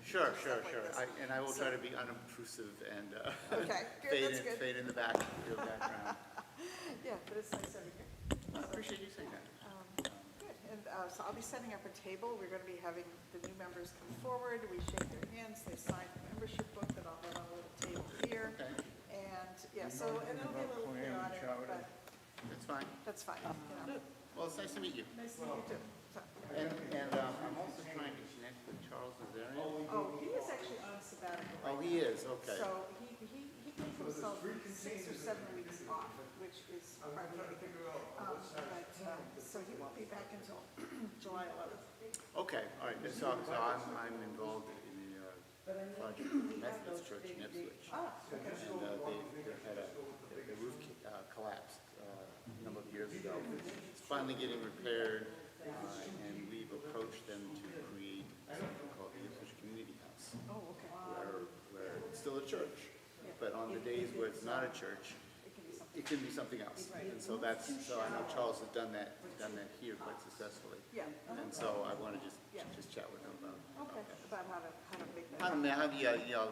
Sure, do sure, stuff like sure. this. And I will So- try to be unobtrusive and Okay, good, that's good. fade in the back, your background. Yeah, but it's nice having you. I appreciate you saying that. Good, and so I'll be setting up a table. We're going to be having the new members come forward. We shake their hands, they sign the membership book that I'll have on a little table here. Okay, And, yeah, so, and it'll be a little chaotic, but that's fine. that's fine, you know. Well, it's nice to meet you. Nice to meet you too. So- And I'm also trying to connect with Charles Nazarian. Oh, he is actually on sabbatical. Oh, he is, okay. So he gave himself 6 or 7 weeks off, which is probably a good. So he won't be back until July 11th. Okay, all right, so I'm involved in the project Methodist Church in Ipswich. Ah, okay. And they had the roof collapsed a number of years ago. It's finally getting repaired, and we've approached them to create something called the Ipswich Community House, Oh, okay. where it's still a church, but on the days where it's not a church, It can be something. it can be something else. And so so I know Charles has done that here quite successfully. Yeah. And so I want to just chat with him about. Okay, about how to make that. How to,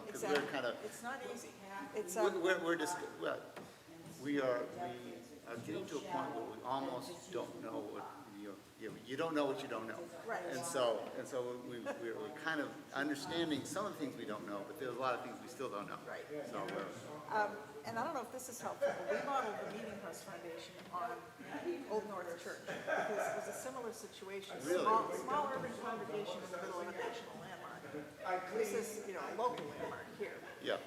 because we're Exactly. kind of, It's not easy. It's, we're just, well, we are getting to a point where we almost don't know what, you don't know what you don't know. Right. And so we're kind of understanding some of the things we don't know, but there's a lot of things we still don't know. Right. So and I don't know if this is helpful, but we modeled the Meeting House Foundation on Old North Church, because it was a similar situation. Really? Small urban congregation in the middle of a national landmark. This is, a local landmark here. yeah.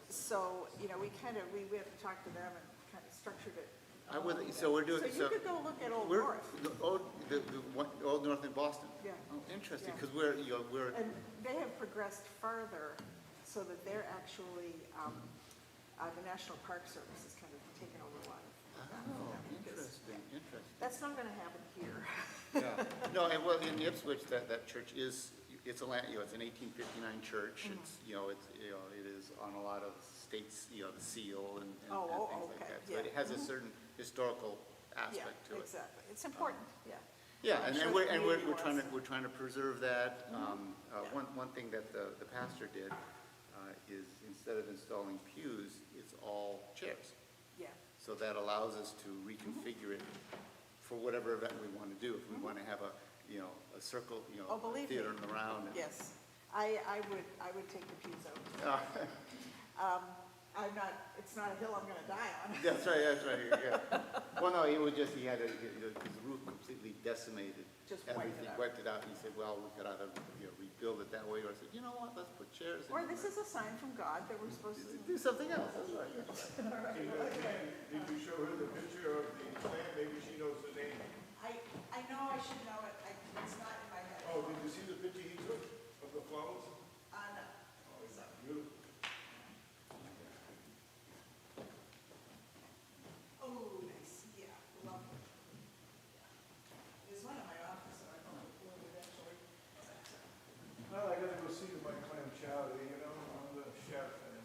So, we had to talk to them and kind of structured it. So we're doing, So you could go look at Old we're, North. Old North in Boston. Yeah. Oh, interesting, Yeah. because we're, And they have progressed further so that they're actually, the National Park Service has kind of taken over a lot of that. Because interesting. that's not going to happen here. Yeah. No, and well, in Ipswich, that church is, it's it's an 1859 church. It's, it is on a lot of states, the seal and things like okay, that. So yeah. it has a certain historical Yeah, aspect to it. exactly. It's important, yeah. Yeah, I'm and sure we're the community we're trying to preserve that. Yeah. One thing that the pastor did is instead of installing pews, it's all chairs. Yeah, So that allows us to reconfigure it for whatever event we want to do. If we want to have a circle, Oh, believe theater me. and around. yes. I would take the pews out. It's not a hill I'm going to die on. That's right, yeah. Well, no, it was just, he had his roof completely decimated. Just wiped it out. Wiped it out. He said, well, we could either, rebuild it that way, or I said, you know what, let's put chairs in. Or this is a sign from God that we're supposed to. Do something else, that's right. Did you show her the picture of the plant? Maybe she knows the name. I know I should know it. It's not in my head. Oh, did you see the picture he took of the flowers? No. Oh, it's beautiful. Oh, nice. Yeah, lovely. There's one in my office that I hope will eventually. Well, I gotta go see my clam chowder, I'm the chef and.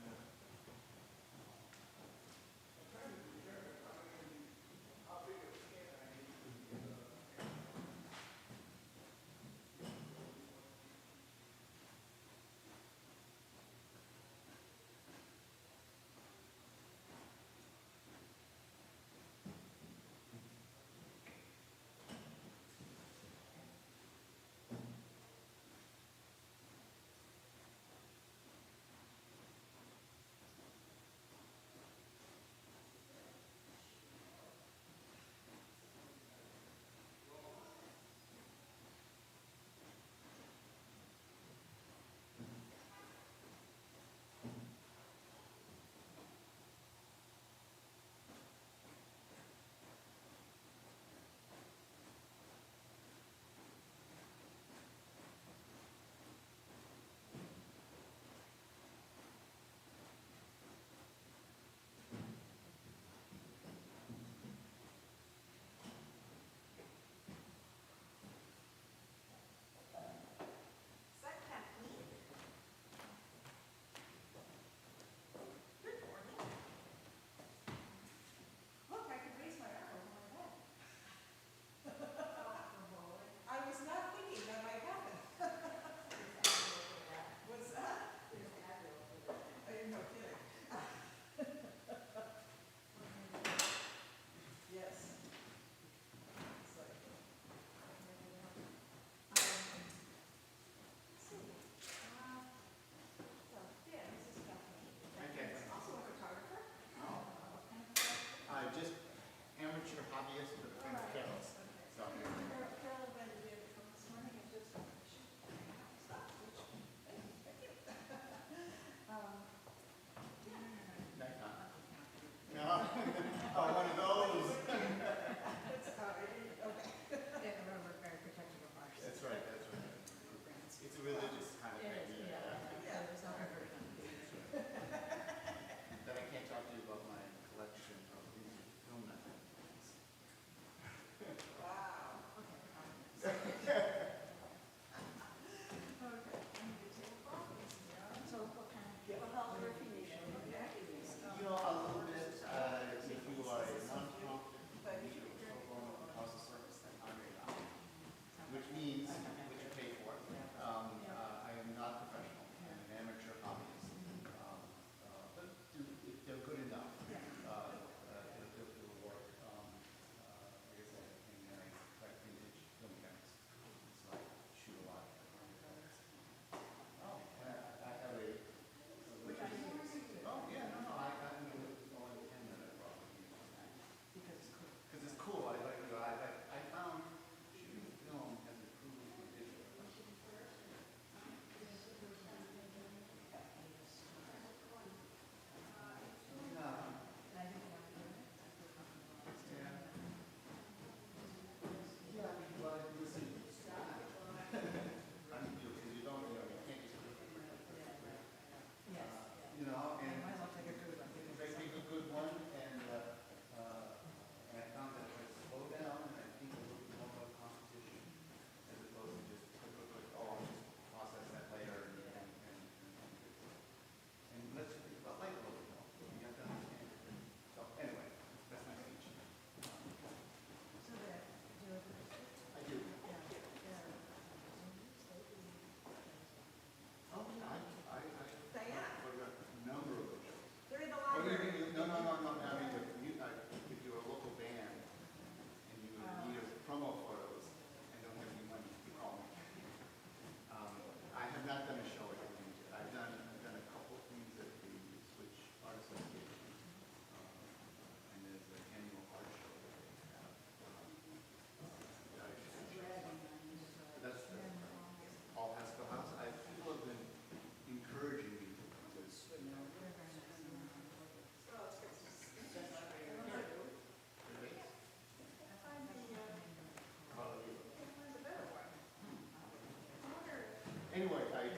Anyway, I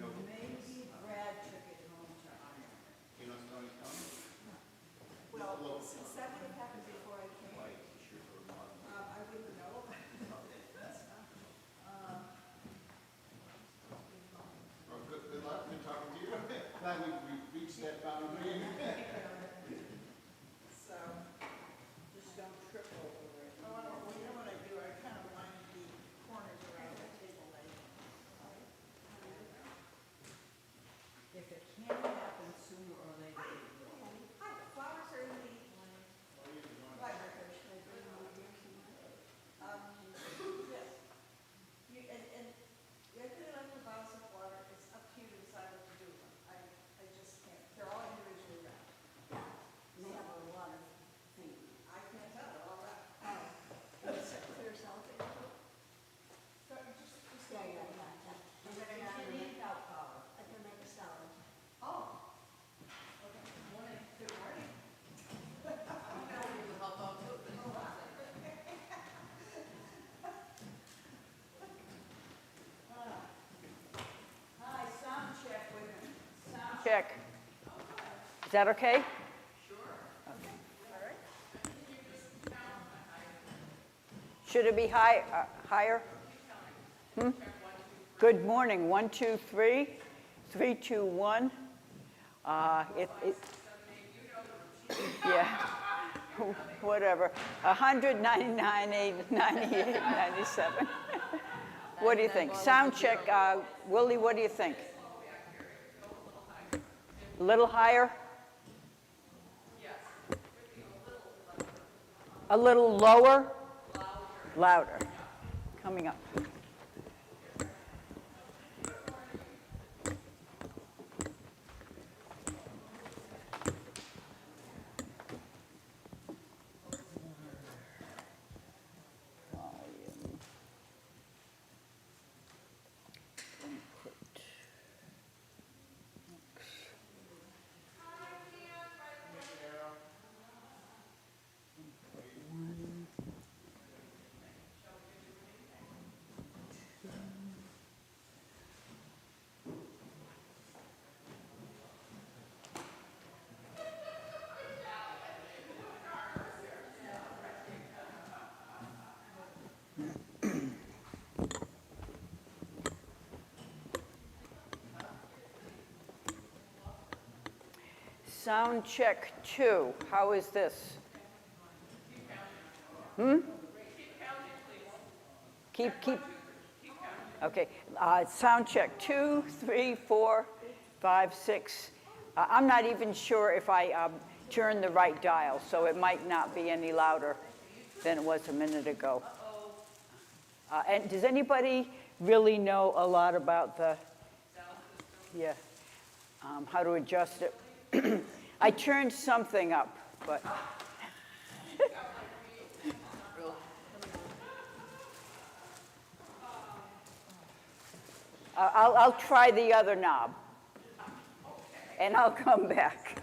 know. Maybe Brad took it home to Ireland. You know Stony County? Well, since that would have happened before I came, Right, sure, for a month. I wouldn't know. Well, good luck, good talking to you. Glad we reached that boundary. So, Just don't trip over it. oh, well, you know what I do? I kind of line the corners around the table leg. If it can happen sooner or later, it will. Hi, the flowers are in the library. Should I bring them over here somewhere? Yes. You, and you have to let the bottles of water, it's up to you to decide what to do with them. I just can't, they're all individually wrapped. They have a lot of things. I can't tell, they're all wrapped. Oh. Is it clear cellophane? So just Yeah. And then I You got can eat out power. I can make a salad. Oh. Okay. Morning. Good morning. Hi, sound check, wait a minute. Sound Check. Is that okay? Should it be higher? Good morning. 1, 2, 3. 3, 2, 1. Yeah. Whatever. 199, 8, 98, 97. What do you think? Sound check. Willie, what do you think? A little higher? A little lower? Louder. Coming up. Sound check 2. How is this? Keep. Okay. Sound check 2, 3, 4, 5, 6. I'm not even sure if I turned the right dial, so it might not be any louder than it was a minute ago. And does anybody really know a lot about the? Yeah. How to adjust it? I turned something up, but. I'll try the other knob, and I'll come back.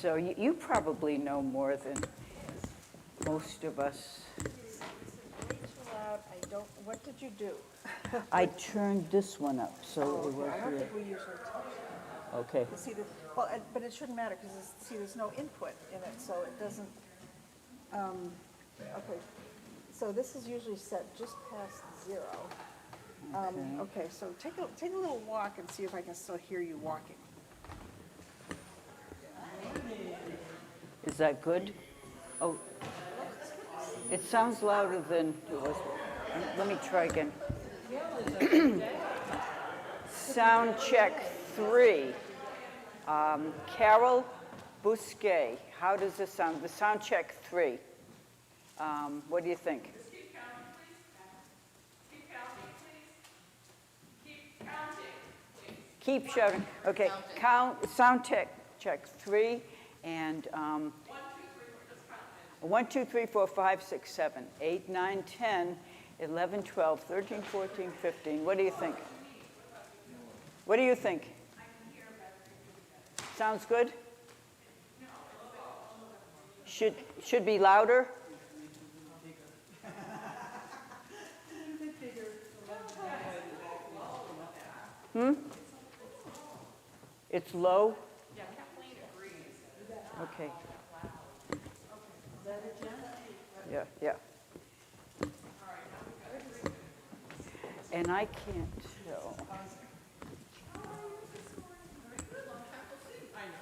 So you probably know more than most of us. It's way too loud. I don't, what did you do? I turned this one up, so it was I don't here. think we usually touch Okay. it. See, well, but it shouldn't matter because, see, there's no input in it, so it doesn't, okay. So this is usually set just past 0. Okay, so take a little walk and see if I can still hear you walking. Is that good? Oh, it sounds louder than it was. Let me try again. Sound check 3. Carol Bousquet. How does this sound? The sound check 3. What do you think? Keep counting, please. Keep counting, please. Keep counting, please. Keep shouting. Okay, count. Sound check 3, and 1, 2, 3, 4, 5, 6, 7, 8, 9, 10, 11, 12, 13, 14, 15. What do you think? What do you think? Sounds good? Should be louder? It's low? Yeah, Kathleen agrees. Okay. Yeah, yeah. And I can't tell.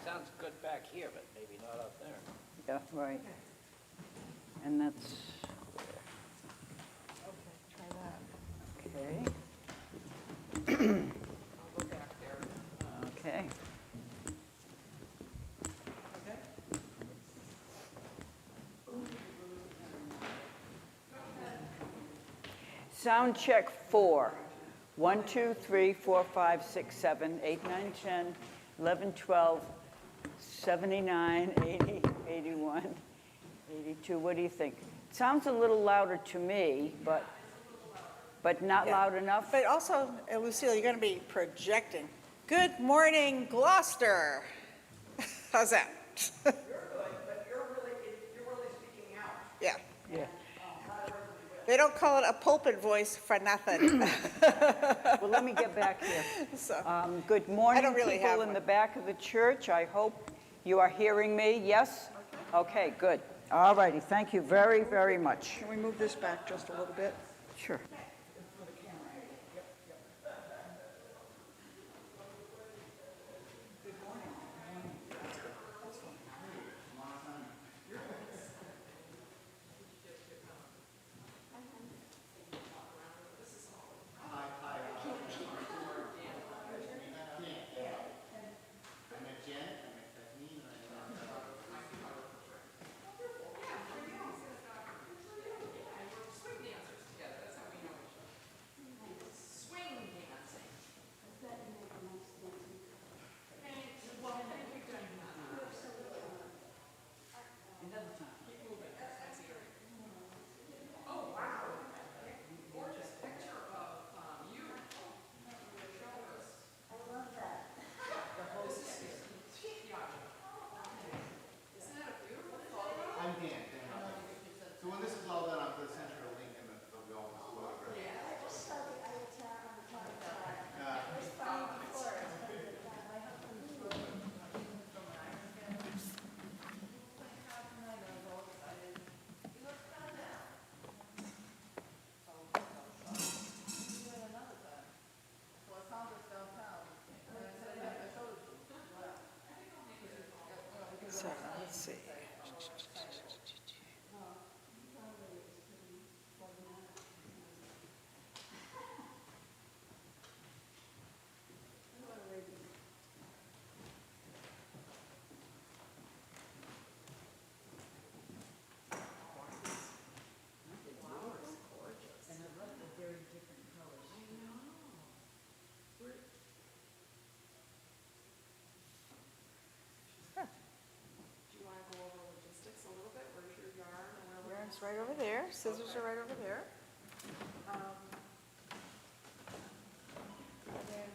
Sounds good back here, but maybe not up there. Yeah, right. And that's, okay. I'll go back there. Okay. Sound check 4. 1, 2, 3, 4, 5, 6, 7, 8, 9, 10, 11, 12, 79, 80, 81, 82. What do you think? It sounds a little louder to me, but not loud enough? But also, Lucille, you're going to be projecting. Good morning, Gloucester. How's that? You're good, but you're really speaking out. Yeah. Yeah. They don't call it a pulpit voice for nothing. Well, let me get back here. So, Good morning, don't really have people in one. the back of the church. I hope you are hearing me. Yes? Okay, good. All righty. Thank you very, very much. can we move this back just a little bit? Sure. I met Jen, I met Kathleen, and I met Swing dancers together, that's how we know each other. Swing dancing. Well, I think we've done that. Keep moving. That's eerie. Oh, wow. Gorgeous picture of you. Show us. I love that. Isn't that a beautiful photo? I'm Dan. So when this is all done, I'll put a central link in the film as well. I just saw the Iowa Tower on the top of the tower. It was funny before, but my husband's brother. So, let's see. Do you want to go over logistics a little bit? Where's your yarn and where we're Yarn's right over there. Scissors are right over there. And then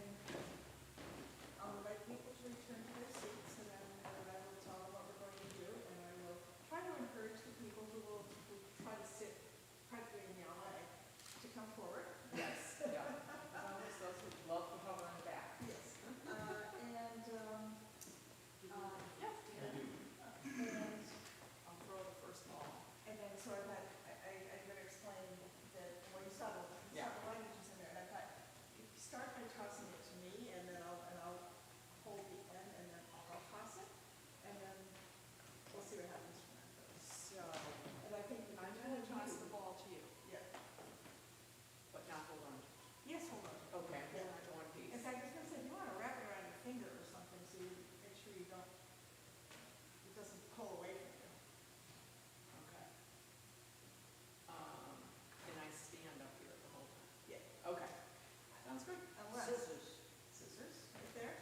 I'll invite people to return to their seats, and then I will tell them what we're going to do, and I will try to encourage the people who try to sit practically in the LA to come forward. Yes, yeah. As long as those who love to hover in the back. Yes. And I'll throw the first ball. And then, so I thought, I'm gonna explain that, well, you saw the languages in there, and I thought, you start by tossing it to me, and then I'll hold the end, and then I'll toss it, and then we'll see what happens from that. So, And I think I'm going to toss the ball to you, Yeah. but not hold on. Yes, hold on. Okay, I'm going to do one piece. In fact, I was gonna say, if you wanna wrap it around your finger or something, so you make sure you don't, it doesn't pull away from you. Okay. Can I stand up here the whole time? Yeah. Okay. Sounds good. Unless. Scissors, right there.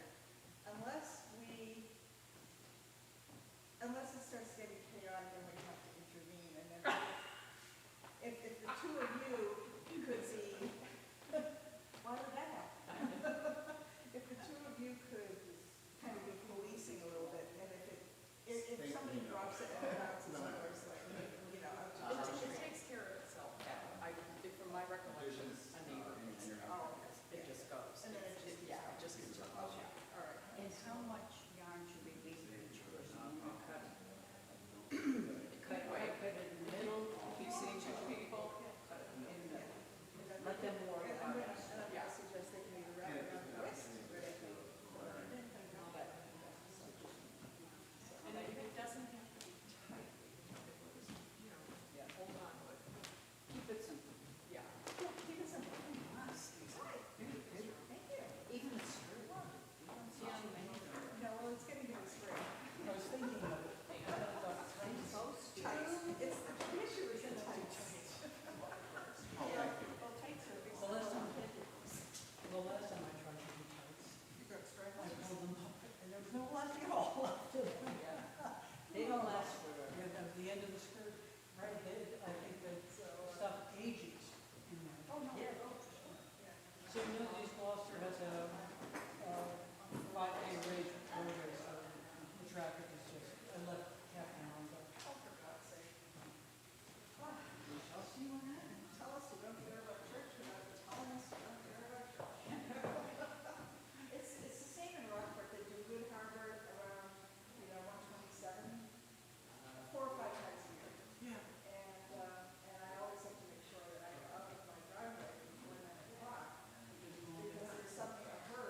Unless it starts getting chaotic and we have to intervene, and then if the two of you could be, why would that happen? If the two of you could kind of be policing a little bit, and if somebody drops it and it bounces over, it's like, you know, It takes care of itself. From my recollection, a neighbor, it just goes. And then it just keeps Yeah, going. that, 5K rate roadway, so the traffic is just, I left half an hour ago. Oh, for God's sake. I'll see you on that. Tell us you don't care about church without telling us you don't care about church. It's the same in Rockport. They do Good Harbor around, 127, 4 or 5 times a year. Yeah. And I always have to make sure that I go out of my driveway before 9 o'clock, because there's something, a herd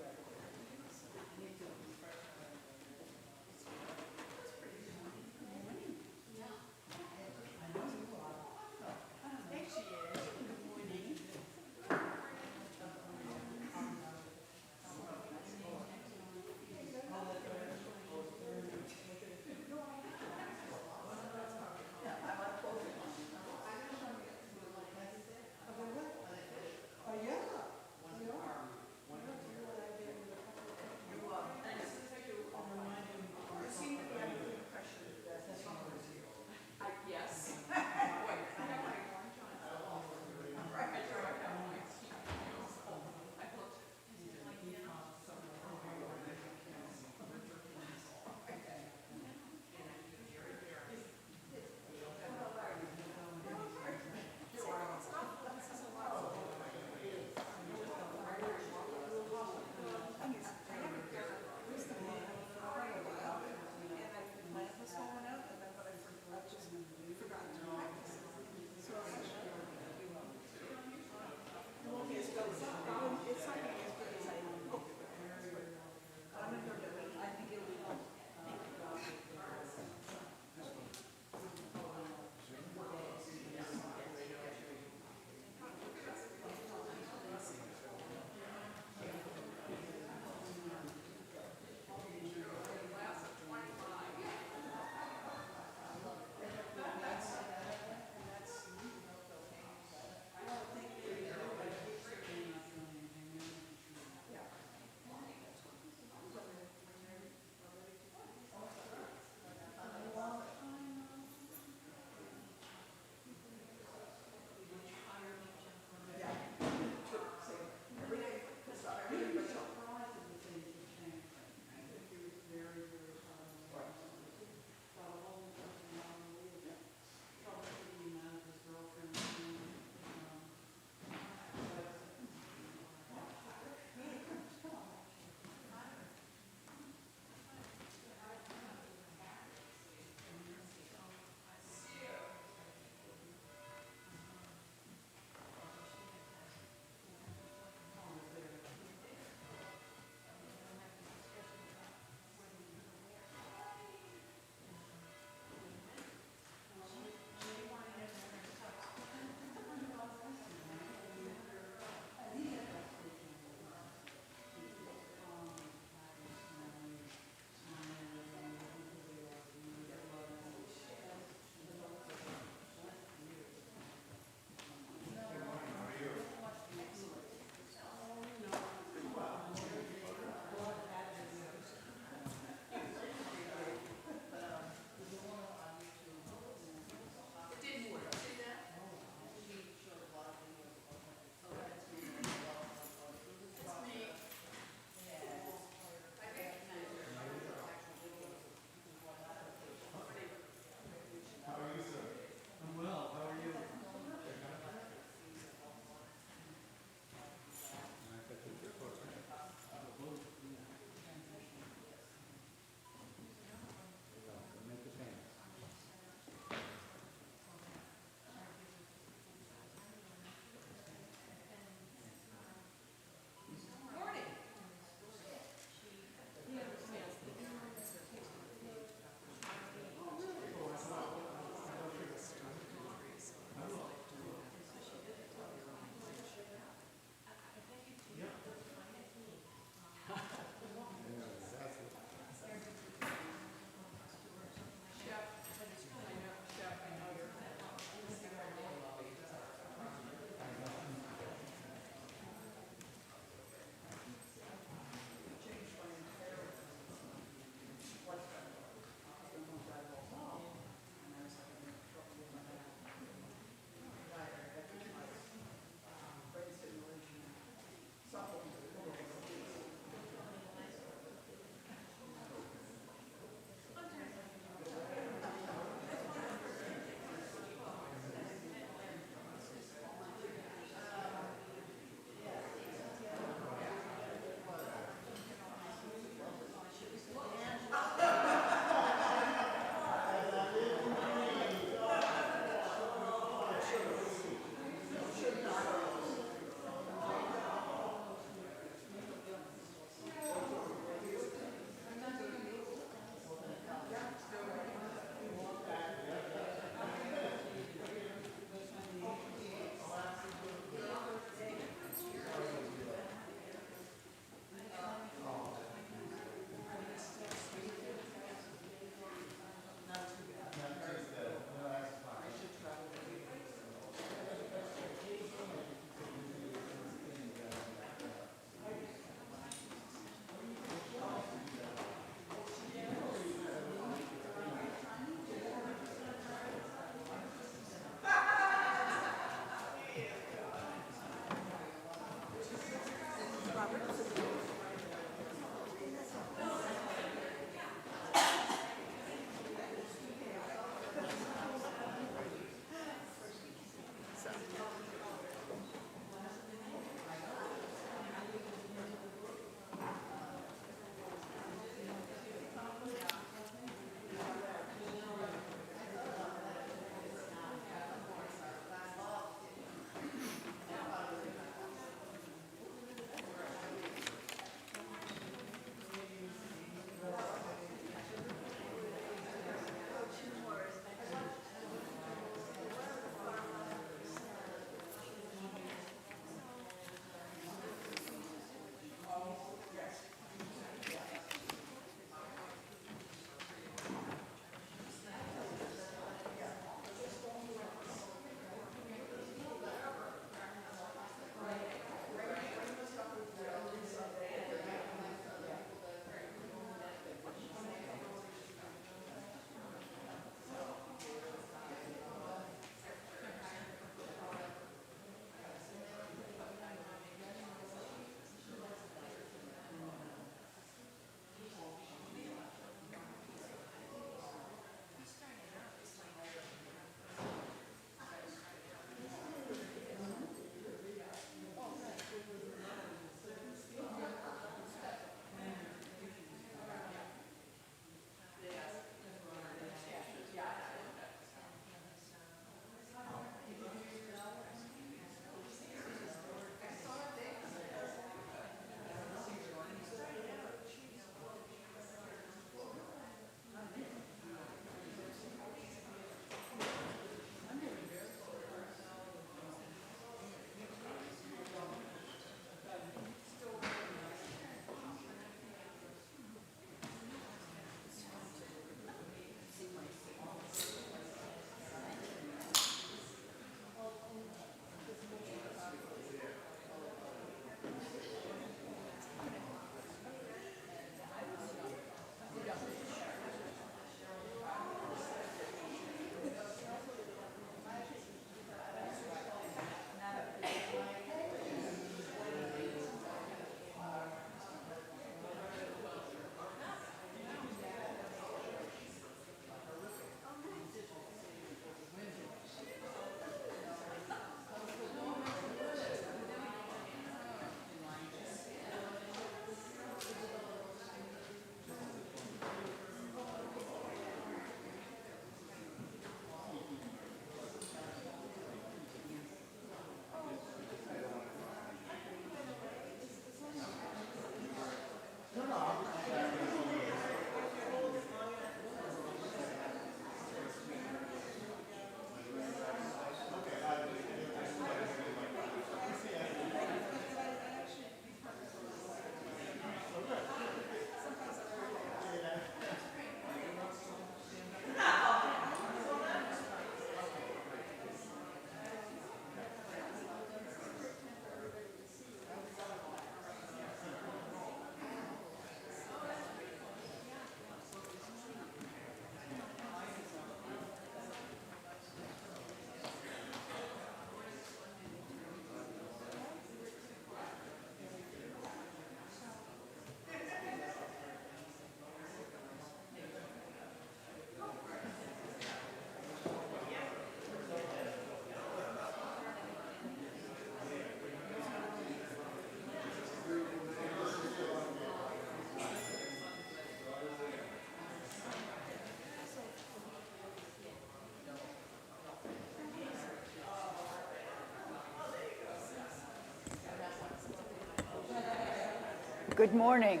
Good morning.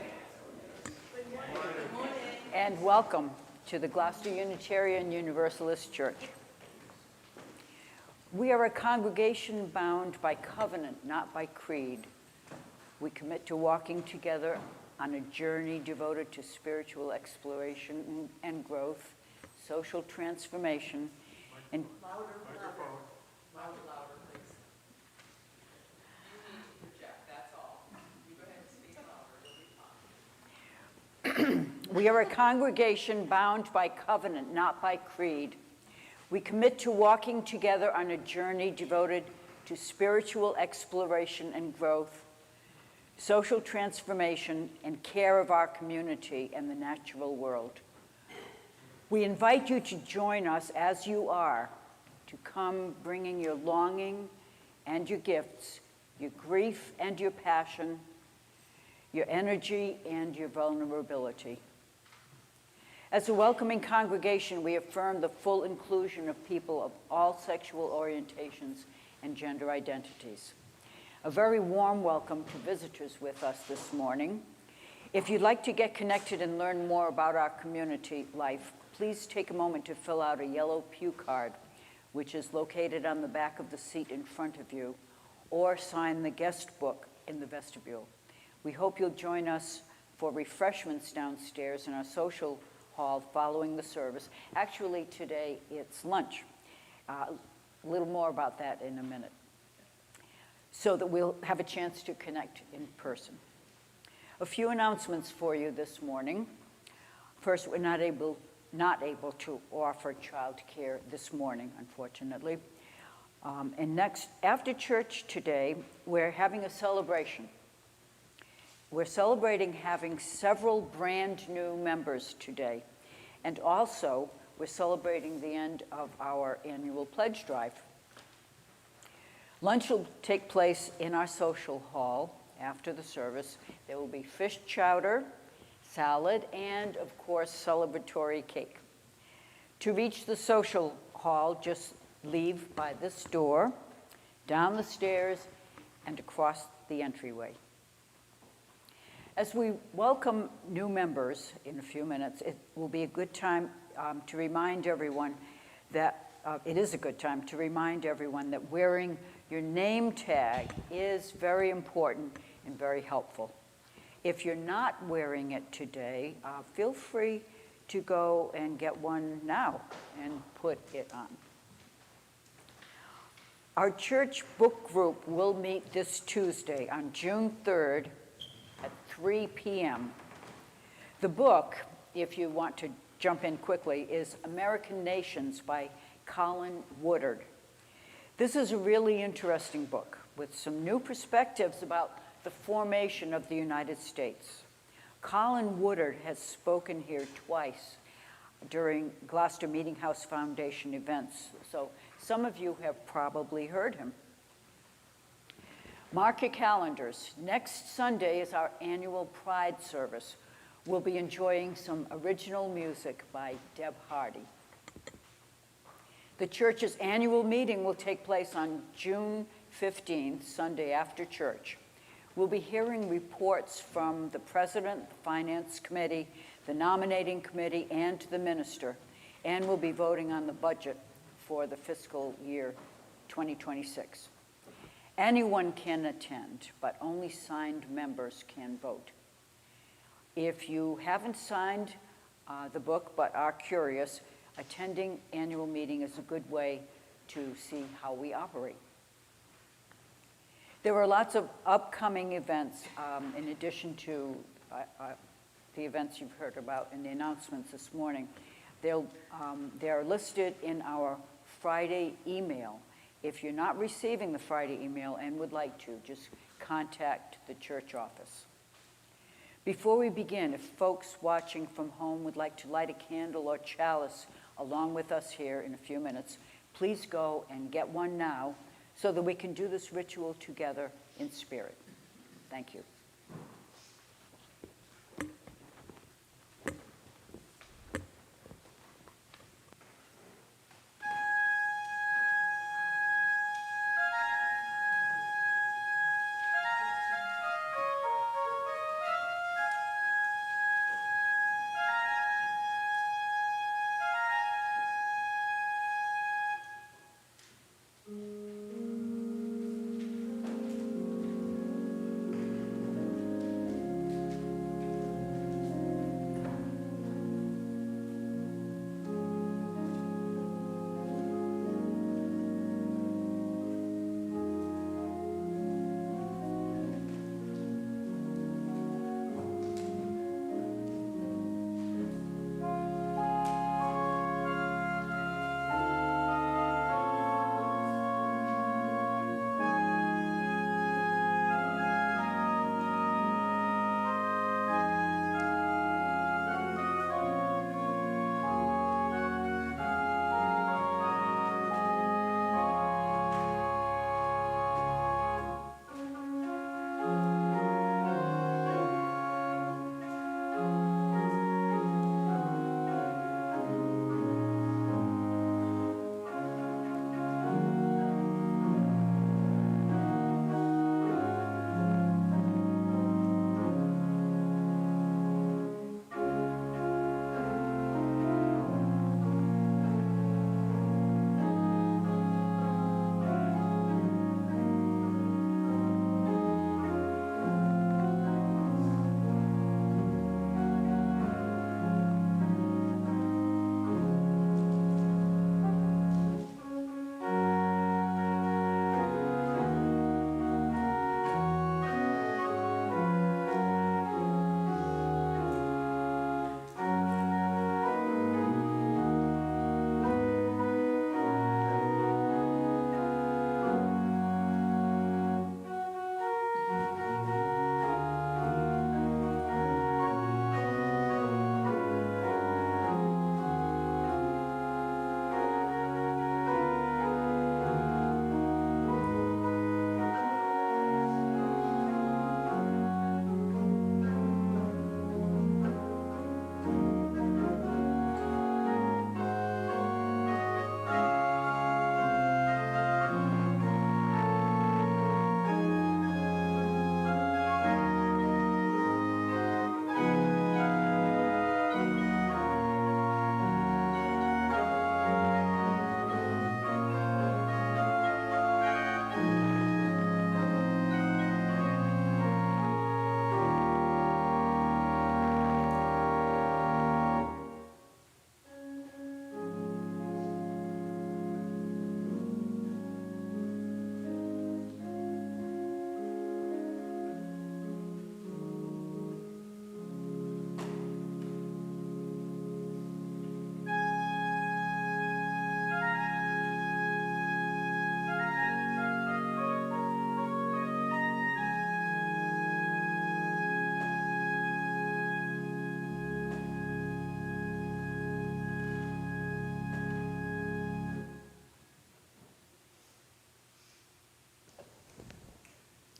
And welcome to the Gloucester Unitarian Universalist Church. We are a congregation bound by covenant, not by creed. We commit to walking together on a journey devoted to spiritual exploration and growth, social transformation, and Louder, please. You need to project, that's all. You go ahead and speak louder, you'll be fine. we are a congregation bound by covenant, not by creed. We commit to walking together on a journey devoted to spiritual exploration and growth, social transformation, and care of our community and the natural world. We invite you to join us as you are, to come bringing your longing and your gifts, your grief and your passion, your energy and your vulnerability. As a welcoming congregation, we affirm the full inclusion of people of all sexual orientations and gender identities. A very warm welcome to visitors with us this morning. If you'd like to get connected and learn more about our community life, please take a moment to fill out a yellow pew card, which is located on the back of the seat in front of you, or sign the guest book in the vestibule. We hope you'll join us for refreshments downstairs in our social hall following the service. Actually, today it's lunch. A little more about that in a minute, so that we'll have a chance to connect in person. A few announcements for you this morning. First, we're not able to offer childcare this morning, unfortunately. And next, after church today, we're having a celebration. We're celebrating having several brand new members today. And also, we're celebrating the end of our annual pledge drive. Lunch will take place in our social hall after the service. There will be fish chowder, salad, and of course, celebratory cake. To reach the social hall, just leave by this door, down the stairs, and across the entryway. As we welcome new members in a few minutes, it will be a good time to remind everyone that wearing your name tag is very important and very helpful. If you're not wearing it today, feel free to go and get one now and put it on. Our church book group will meet this Tuesday on June 3rd at 3 p.m. The book, if you want to jump in quickly, is American Nations by Colin Woodard. This is a really interesting book with some new perspectives about the formation of the United States. Colin Woodard has spoken here twice during Gloucester Meeting House Foundation events, so some of you have probably heard him. Mark your calendars. Next Sunday is our annual Pride service. We'll be enjoying some original music by Deb Hardy. The church's annual meeting will take place on June 15th, Sunday after church. We'll be hearing reports from the president, the finance committee, the nominating committee, and the minister, and we'll be voting on the budget for the fiscal year 2026. Anyone can attend, but only signed members can vote. If you haven't signed the book but are curious, attending annual meeting is a good way to see how we operate. There are lots of upcoming events in addition to the events you've heard about in the announcements this morning. They're listed in our Friday email. If you're not receiving the Friday email and would like to, just contact the church office. Before we begin, if folks watching from home would like to light a candle or chalice along with us here in a few minutes, please go and get one now so that we can do this ritual together in spirit. Thank you.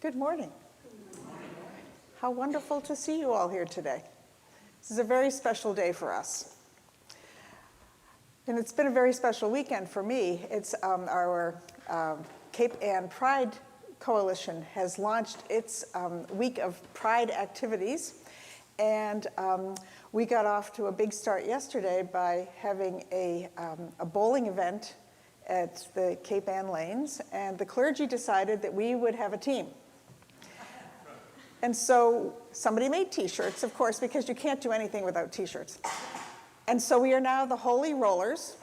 Good morning. How wonderful to see you all here today. This is a very special day for us. And it's been a very special weekend for me. It's our Cape Ann Pride Coalition has launched its week of Pride activities. And we got off to a big start yesterday by having a bowling event at the Cape Ann Lanes. And the clergy decided that we would have a team. And so somebody made t-shirts, of course, because you can't do anything without t-shirts. And so we are now the Holy Rollers.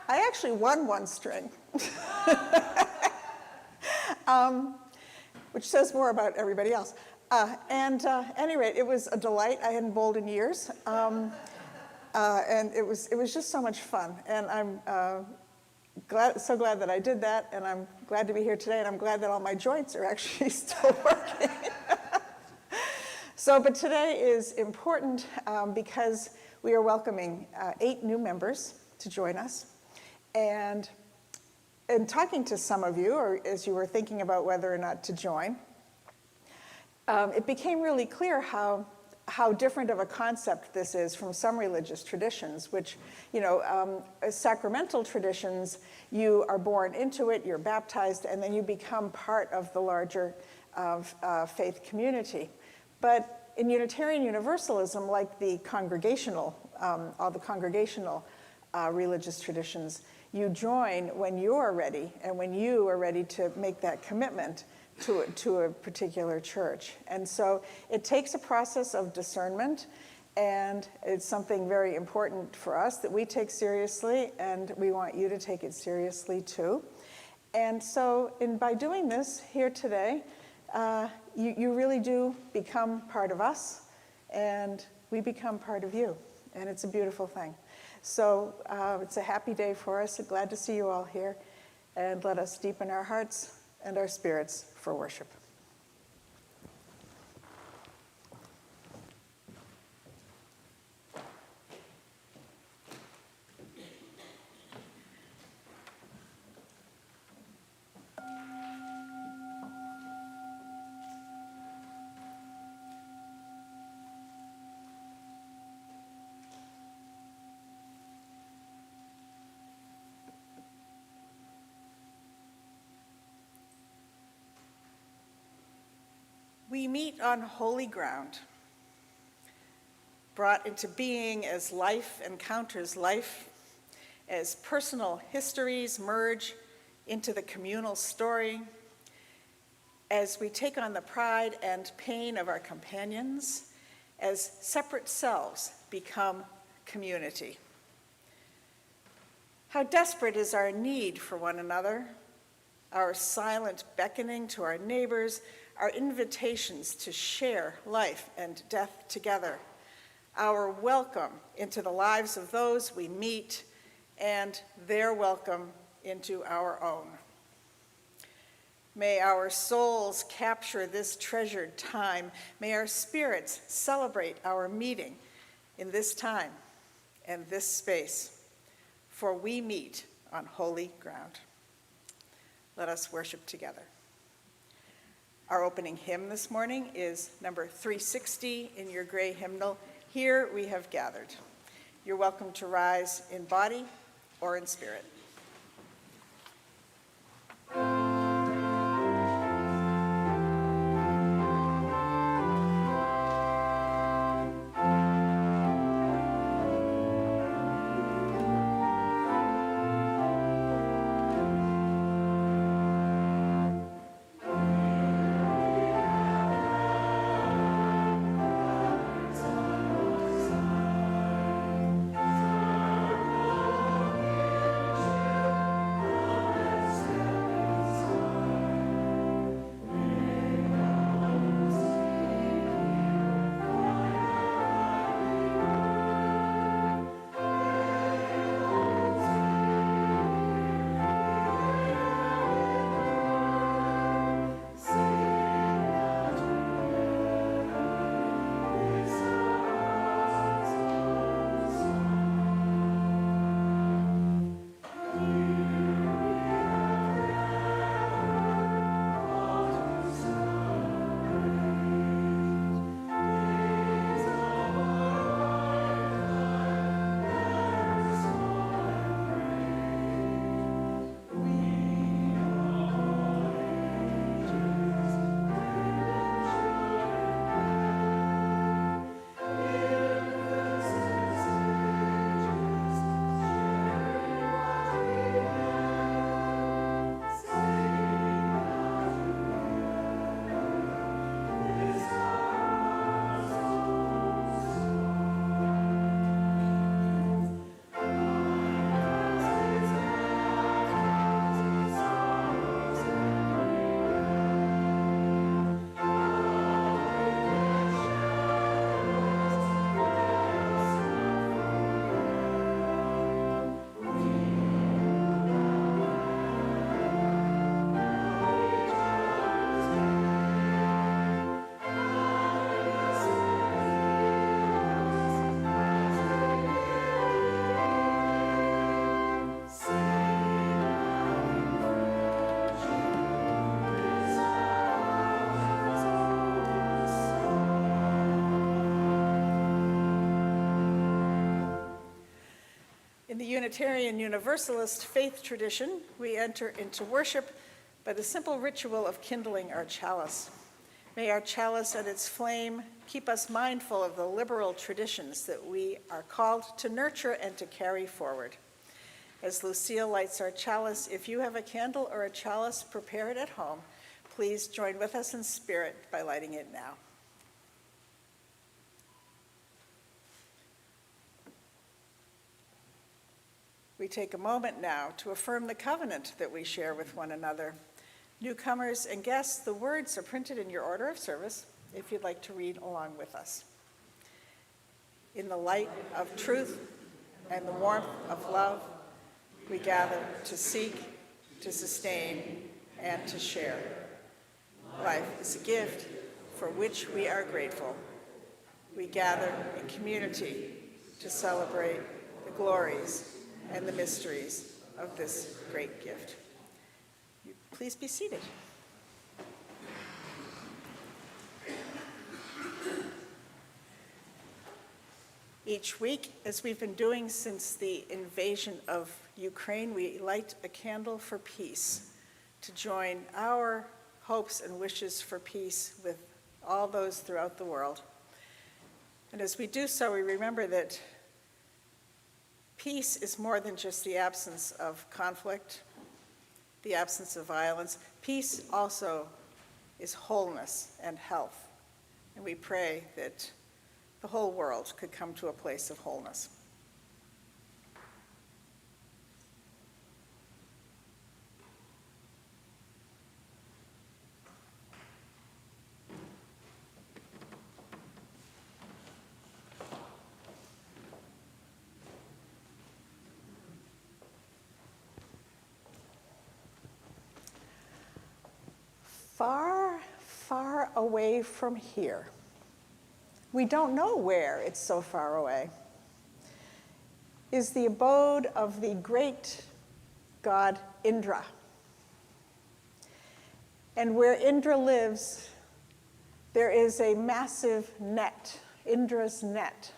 I actually won one string, which says more about everybody else. At any rate, it was a delight. I hadn't bowled in years. And it was just so much fun. And I'm so glad that I did that, and I'm glad to be here today, and I'm glad that all my joints are actually still working. But today is important because we are welcoming 8 new members to join us. And in talking to some of you, or as you were thinking about whether or not to join, it became really clear how different of a concept this is from some religious traditions, which, sacramental traditions, you are born into it, you're baptized, and then you become part of the larger faith community. But in Unitarian Universalism, like all the congregational religious traditions, you join when you're ready, and when you are ready to make that commitment to a particular church. And so it takes a process of discernment, and it's something very important for us that we take seriously, and we want you to take it seriously too. And so by doing this here today, you really do become part of us, and we become part of you, and it's a beautiful thing. So it's a happy day for us. Glad to see you all here, and let us deepen our hearts and our spirits for worship. We meet on holy ground, brought into being as life encounters life, as personal histories merge into the communal story, as we take on the pride and pain of our companions, as separate selves become community. How desperate is our need for one another, our silent beckoning to our neighbors, our invitations to share life and death together, our welcome into the lives of those we meet, and their welcome into our own. May our souls capture this treasured time. May our spirits celebrate our meeting in this time and this space, for we meet on holy ground. Let us worship together. Our opening hymn this morning is number 360 in your gray hymnal, Here We Have Gathered. You're welcome to rise in body or in spirit. Thank the Unitarian Universalist faith tradition, we enter into worship by the simple ritual of kindling our chalice. May our chalice and its flame keep us mindful of the liberal traditions that we are called to nurture and to carry forward. As Lucille lights our chalice, if you have a candle or a chalice, prepare it at home. Please join with us in spirit by lighting it now. We take a moment now to affirm the covenant that we share with one another. Newcomers and guests, the words are printed in your order of service if you'd like to read along with us. In the light of truth and the warmth of love, we gather to seek, to sustain, and to share. Life is a gift for which we are grateful. We gather in community to celebrate the glories and the mysteries of this great gift. Please be seated. Each week, as we've been doing since the invasion of Ukraine, we light a candle for peace to join our hopes and wishes for peace with all those throughout the world. And as we do so, we remember that peace is more than just the absence of conflict, the absence of violence. Peace also is wholeness and health. And we pray that the whole world could come to a place of wholeness. Far, far away from here. We don't know where it's so far away. Is the abode of the great god Indra. And where Indra lives, there is a massive net, Indra's net.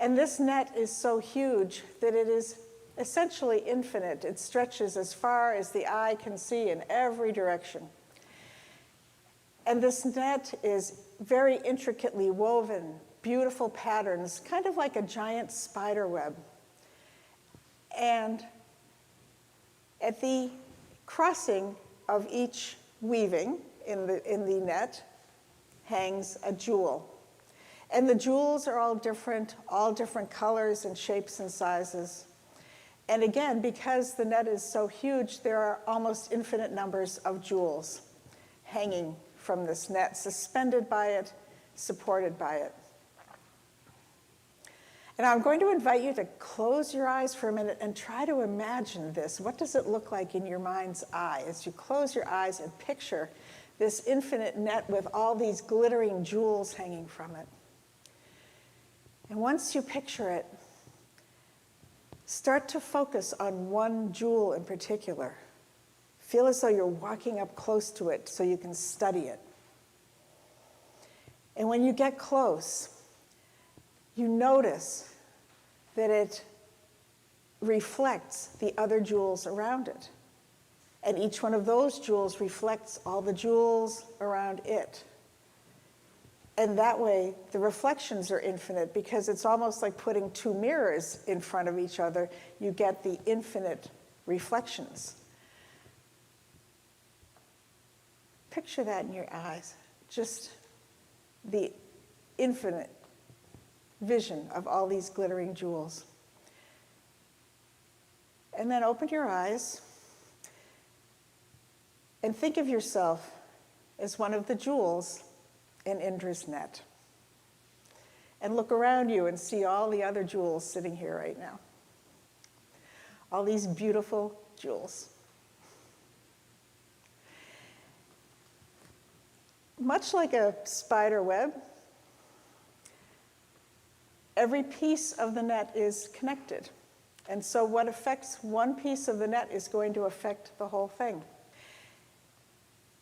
And this net is so huge that it is essentially infinite. It stretches as far as the eye can see in every direction. And this net is very intricately woven, beautiful patterns, kind of like a giant spider web. And at the crossing of each weaving in the net hangs a jewel. And the jewels are all different colors and shapes and sizes. And again, because the net is so huge, there are almost infinite numbers of jewels hanging from this net, suspended by it, supported by it. And I'm going to invite you to close your eyes for a minute and try to imagine this. What does it look like in your mind's eye as you close your eyes and picture this infinite net with all these glittering jewels hanging from it? And once you picture it, start to focus on one jewel in particular. Feel as though you're walking up close to it so you can study it. And when you get close, you notice that it reflects the other jewels around it. And each one of those jewels reflects all the jewels around it. And that way, the reflections are infinite because it's almost like putting two mirrors in front of each other. You get the infinite reflections. Picture that in your eyes, just the infinite vision of all these glittering jewels. And then open your eyes and think of yourself as one of the jewels in Indra's net. And look around you and see all the other jewels sitting here right now. All these beautiful jewels. Much like a spider web, every piece of the net is connected. And so what affects one piece of the net is going to affect the whole thing.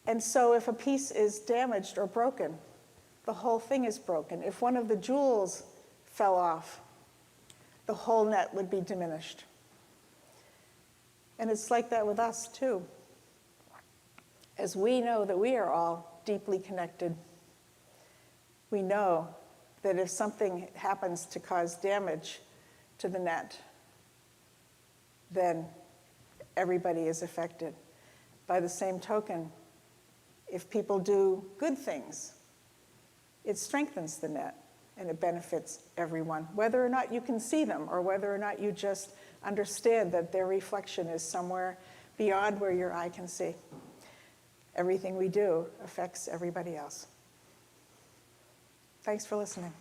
And so if a piece is damaged or broken, the whole thing is broken. If one of the jewels fell off, the whole net would be diminished. And it's like that with us too. As we know that we are all deeply connected, we know that if something happens to cause damage to the net, then everybody is affected. By the same token, if people do good things, it strengthens the net and it benefits everyone, whether or not you can see them or whether or not you just understand that their reflection is somewhere beyond where your eye can see. Everything we do affects everybody else. Thanks for listening.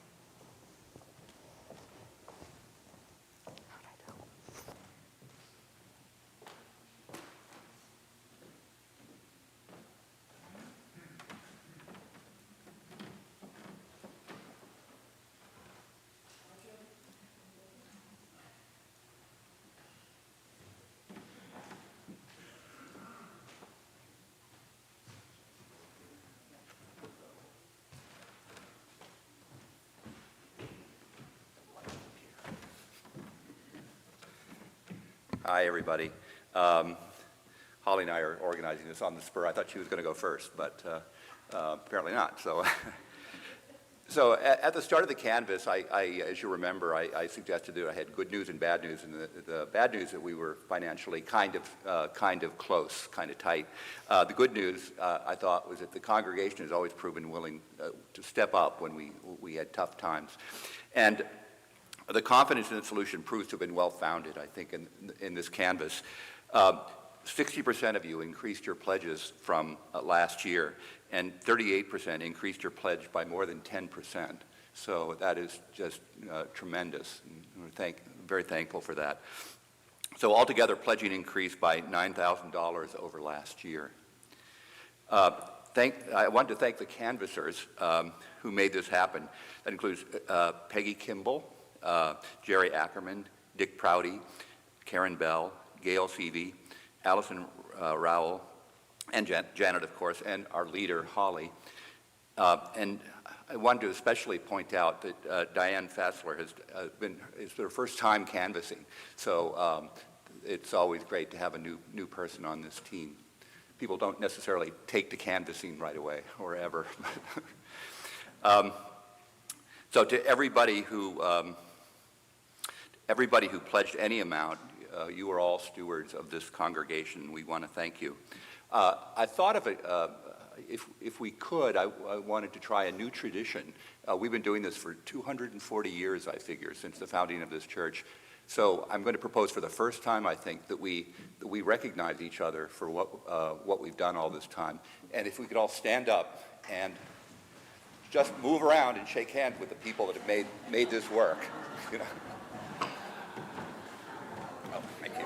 Hi, everybody. Holly and I are organizing this on the spur. I thought she was going to go first, but apparently not. So at the start of the canvass, as you remember, I suggested that I had good news and bad news, and the bad news that we were financially kind of close, kind of tight. The good news, I thought, was that the congregation has always proven willing to step up when we had tough times. And the confidence in the solution proves to have been well-founded, I think, in this canvass. 60% of you increased your pledges from last year, and 38% increased your pledge by more than 10%. So that is just tremendous, and we're very thankful for that. So altogether, pledging increased by $9,000 over last year. I want to thank the canvassers who made this happen. That includes Peggy Kimball, Jerry Ackerman, Dick Prouty, Karen Bell, Gail Seavey, Allison Rowell, and Janet, of course, and our leader, Holly. And I wanted to especially point out that Diane Fassler it's her first time canvassing. So it's always great to have a new person on this team. People don't necessarily take to canvassing right away or ever. So to everybody who pledged any amount, you are all stewards of this congregation. We want to thank you. I thought of it, if we could, I wanted to try a new tradition. We've been doing this for 240 years, I figure, since the founding of this church. So I'm going to propose for the first time, I think, that we recognize each other for what we've done all this time. And if we could all stand up and just move around and shake hands with the people that have made this work. You know? Oh, thank you.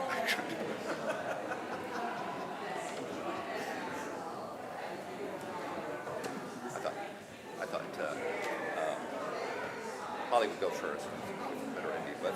I thought Holly would go first. Better idea, but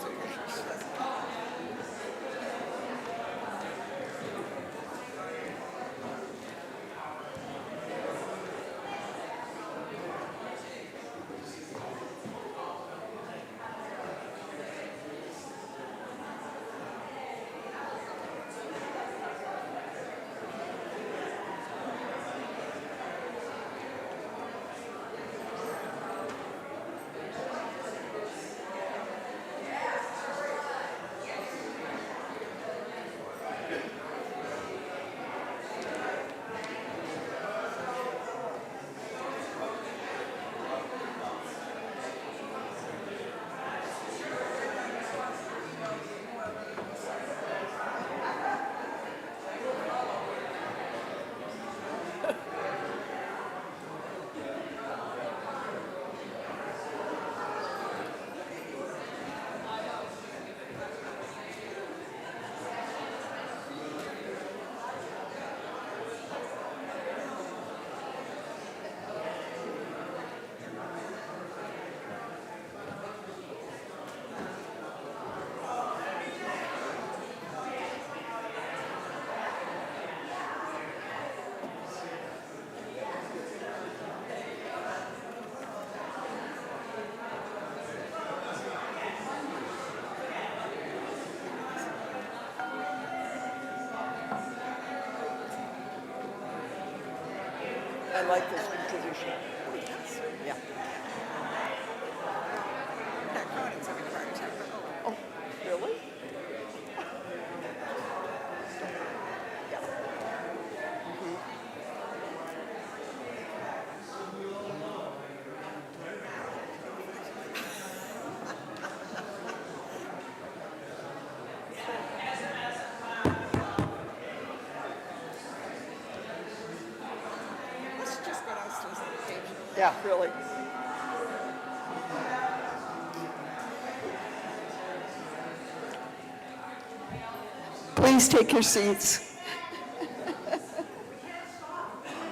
I like this new tradition. Yeah. Oh, really? Yeah. Let's just go downstairs to the page. Yeah, really. Please take your seats.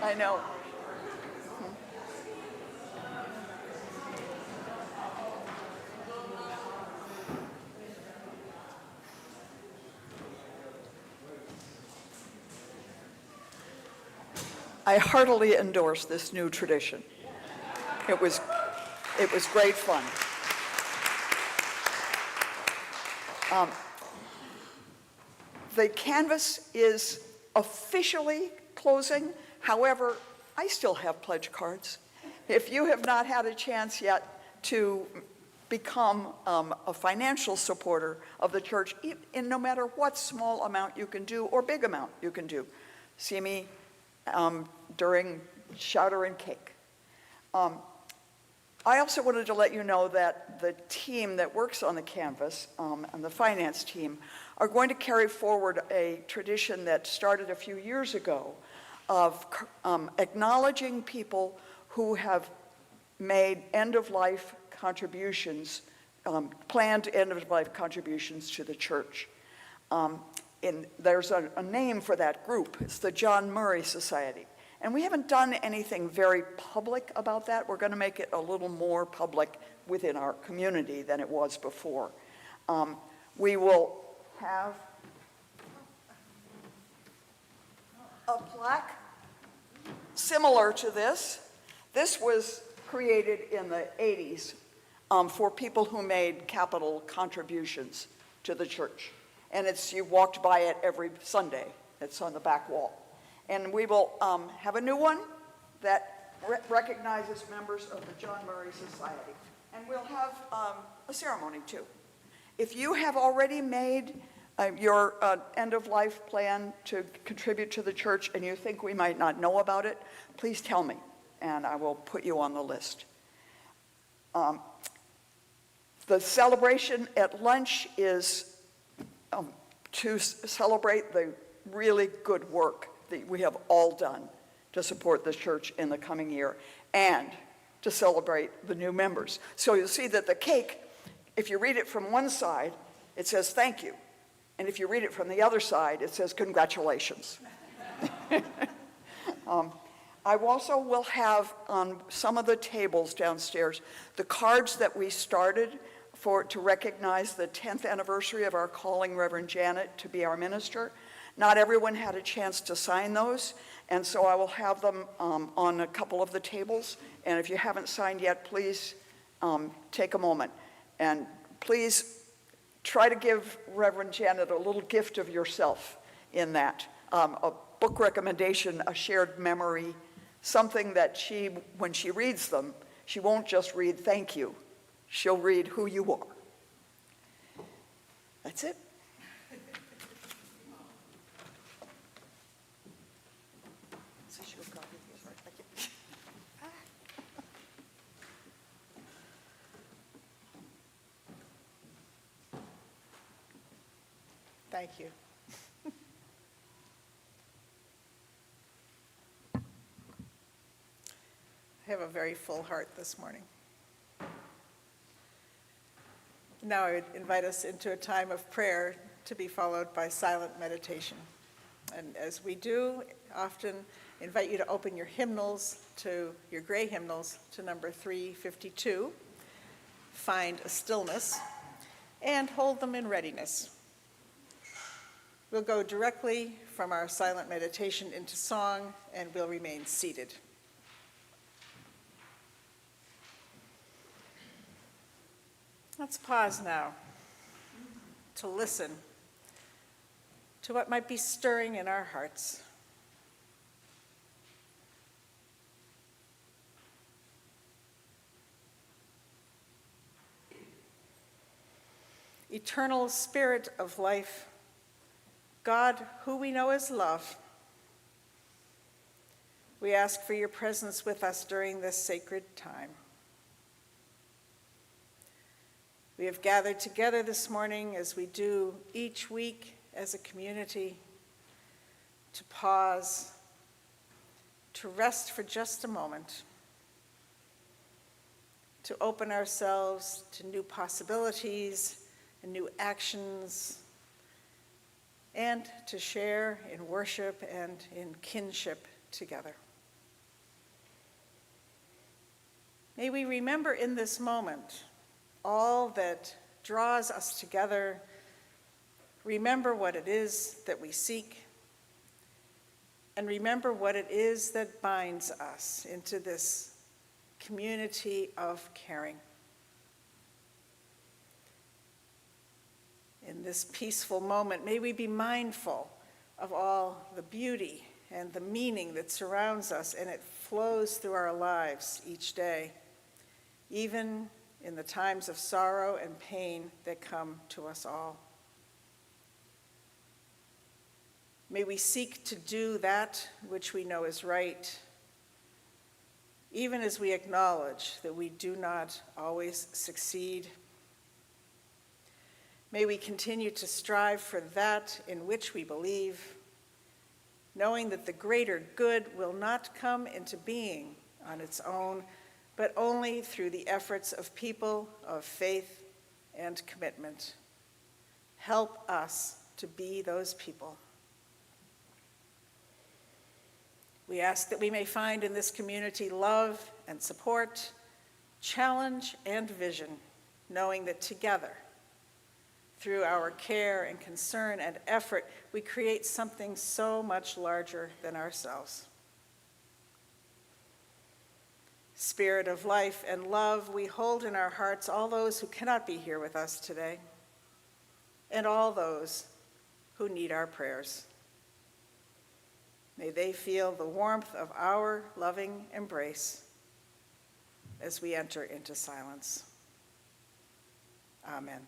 I know. I heartily endorse this new tradition. It was great fun. The canvas is officially closing. However, I still have pledge cards. If you have not had a chance yet to become a financial supporter of the church, in no matter what small amount you can do or big amount you can do, see me during Chowder and Cake. I also wanted to let you know that the team that works on the canvas and the finance team are going to carry forward a tradition that started a few years ago of acknowledging people who have made end-of-life contributions, planned end-of-life contributions to the church. There's a name for that group. It's the John Murray Society. And we haven't done anything very public about that. We're going to make it a little more public within our community than it was before. We will have a plaque similar to this. This was created in the 80s for people who made capital contributions to the church. And you walked by it every Sunday. It's on the back wall. And we will have a new one that recognizes members of the John Murray Society. And we'll have a ceremony too. If you have already made your end-of-life plan to contribute to the church and you think we might not know about it, please tell me, and I will put you on the list. The celebration at lunch is to celebrate the really good work that we have all done to support the church in the coming year and to celebrate the new members. So you'll see that the cake, if you read it from one side, it says thank you. And if you read it from the other side, it says congratulations. I also will have on some of the tables downstairs the cards that we started to recognize the 10th anniversary of our calling Reverend Janet to be our minister. Not everyone had a chance to sign those, and so I will have them on a couple of the tables. And if you haven't signed yet, please take a moment. And please try to give Reverend Janet a little gift of yourself in that. A book recommendation, a shared memory, something that when she reads them, she won't just read thank you. She'll read who you are. That's it. Thank you. I have a very full heart this morning. Now I would invite us into a time of prayer to be followed by silent meditation. And as we do, often invite you to open your hymnals your gray hymnals to number 352, Find a Stillness, and hold them in readiness. We'll go directly from our silent meditation into song, and we'll remain seated. Let's pause now to listen to what might be stirring in our hearts. eternal spirit of life, God, who we know as love, we ask for your presence with us during this sacred time. We have gathered together this morning, as we do each week as a community, to pause, to rest for just a moment, to open ourselves to new possibilities and new actions, and to share in worship and in kinship together. May we remember in this moment all that draws us together, remember what it is that we seek, and remember what it is that binds us into this community of caring. In this peaceful moment, may we be mindful of all the beauty and the meaning that surrounds us, and it flows through our lives each day, even in the times of sorrow and pain that come to us all. May we seek to do that which we know is right, even as we acknowledge that we do not always succeed. May we continue to strive for that in which we believe, knowing that the greater good will not come into being on its own, but only through the efforts of people of faith and commitment. Help us to be those people. We ask that we may find in this community love and support, challenge and vision, knowing that together, through our care and concern and effort, we create something so much larger than ourselves. Spirit of life and love, we hold in our hearts all those who cannot be here with us today, and all those who need our prayers. May they feel the warmth of our loving embrace as we enter into silence. Amen.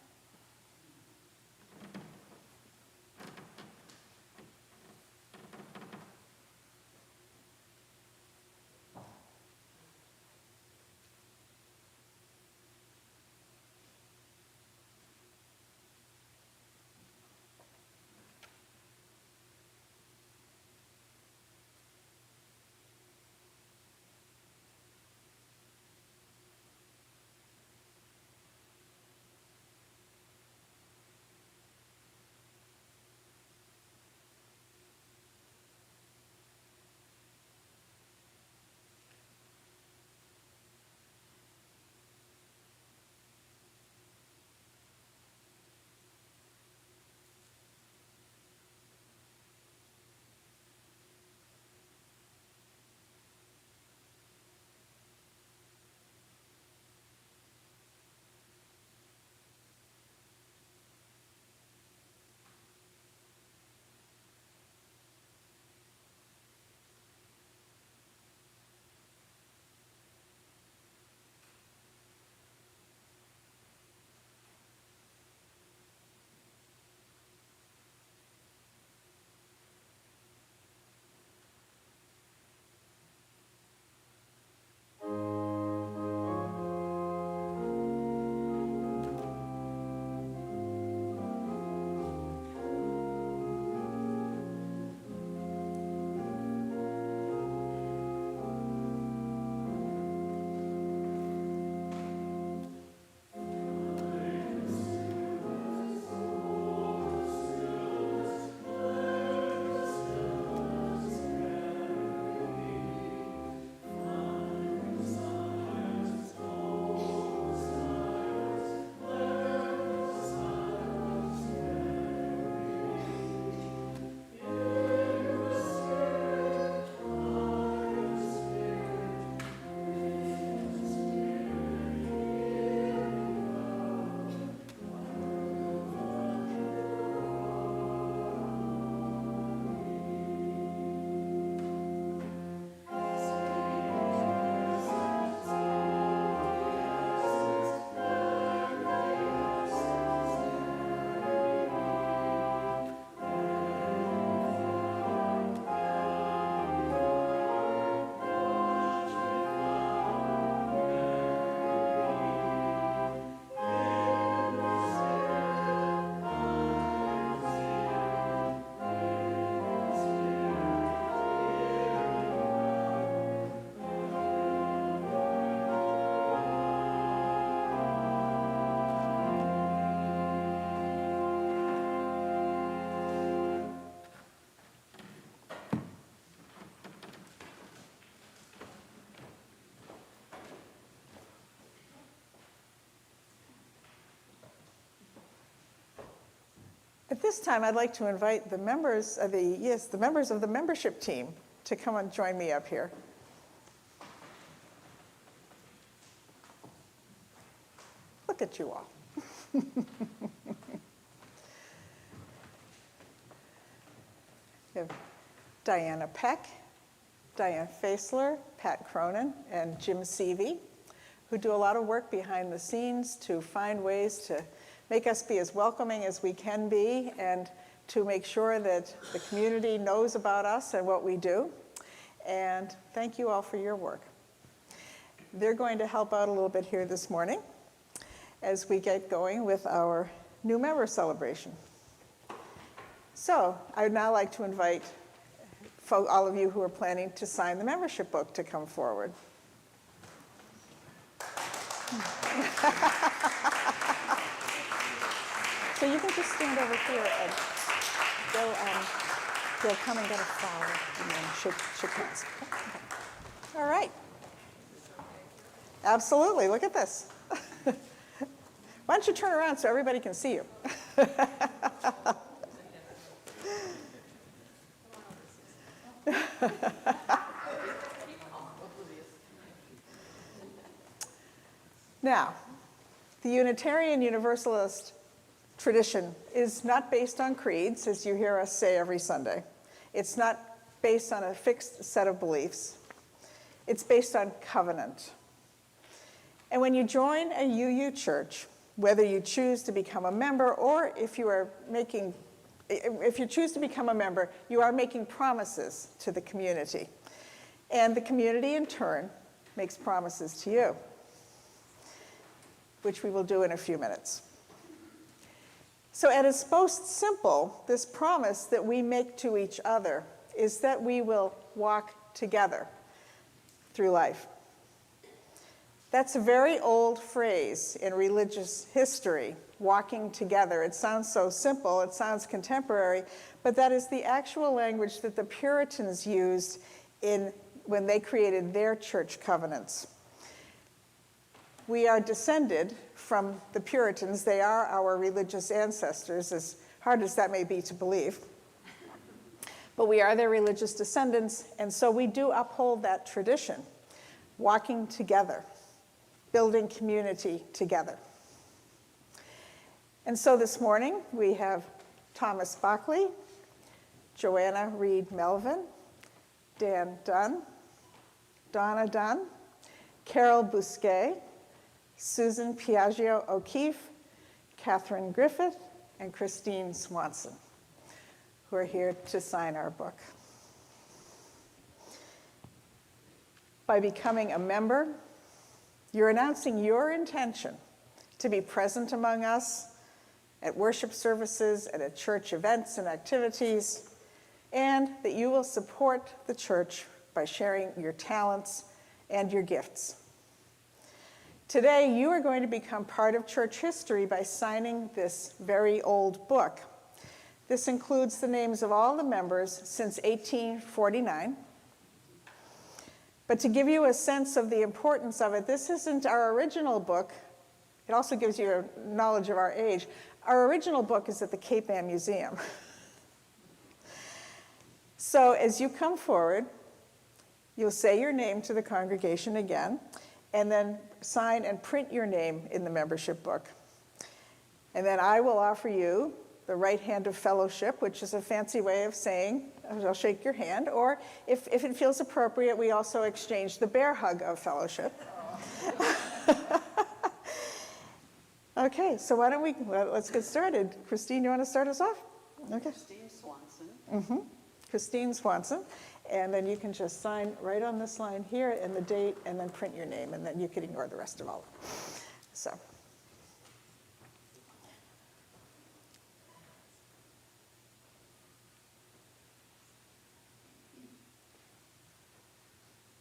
At this time, I'd like to invite the members of the membership team to come and join me up here. Look at you all. We have Diana Peck, Diane Faisler, Pat Cronin, and Jim Seavey, who do a lot of work behind the scenes to find ways to make us be as welcoming as we can be and to make sure that the community knows about us and what we do. And thank you all for your work. They're going to help out a little bit here this morning as we get going with our new member celebration. So I would now like to invite all of you who are planning to sign the membership book to come forward. So you can just stand over here and they'll come and get a flower and then shake hands. Okay. All right. Absolutely, look at this. Why don't you turn around so everybody can see you? Now, the Unitarian Universalist tradition is not based on creeds, as you hear us say every Sunday. It's not based on a fixed set of beliefs. It's based on covenant. And when you join a UU church, whether you choose to become a member or if you choose to become a member, you are making promises to the community. And the community, in turn, makes promises to you, which we will do in a few minutes. So at its most simple, this promise that we make to each other is that we will walk together through life. That's a very old phrase in religious history, walking together. It sounds so simple, it sounds contemporary, but that is the actual language that the Puritans used when they created their church covenants. We are descended from the Puritans. They are our religious ancestors, as hard as that may be to believe. But we are their religious descendants, and so we do uphold that tradition, walking together, building community together. And so this morning, we have Thomas Buckley, Joanna Reed Melvin, Dan Dunn, Donna Dunn, Carol Bousquet, Susan Piaggio O'Keefe, Catherine Griffith, and Christine Swanson, who are here to sign our book. By becoming a member, you're announcing your intention to be present among us at worship services and at church events and activities, and that you will support the church by sharing your talents and your gifts. Today, you are going to become part of church history by signing this very old book. This includes the names of all the members since 1849. But to give you a sense of the importance of it, this isn't our original book. It also gives you a knowledge of our age. Our original book is at the Cape Ann Museum. So as you come forward, you'll say your name to the congregation again, and then sign and print your name in the membership book. And then I will offer you the right hand of fellowship, which is a fancy way of saying, I'll shake your hand, or if it feels appropriate, we also exchange the bear hug of fellowship. Okay, so why don't let's get started. Christine, you want to start us off? Okay. Christine Swanson. Mm-hmm. Christine Swanson. And then you can just sign right on this line here and the date, and then print your name, and then you can ignore the rest of all of it. So.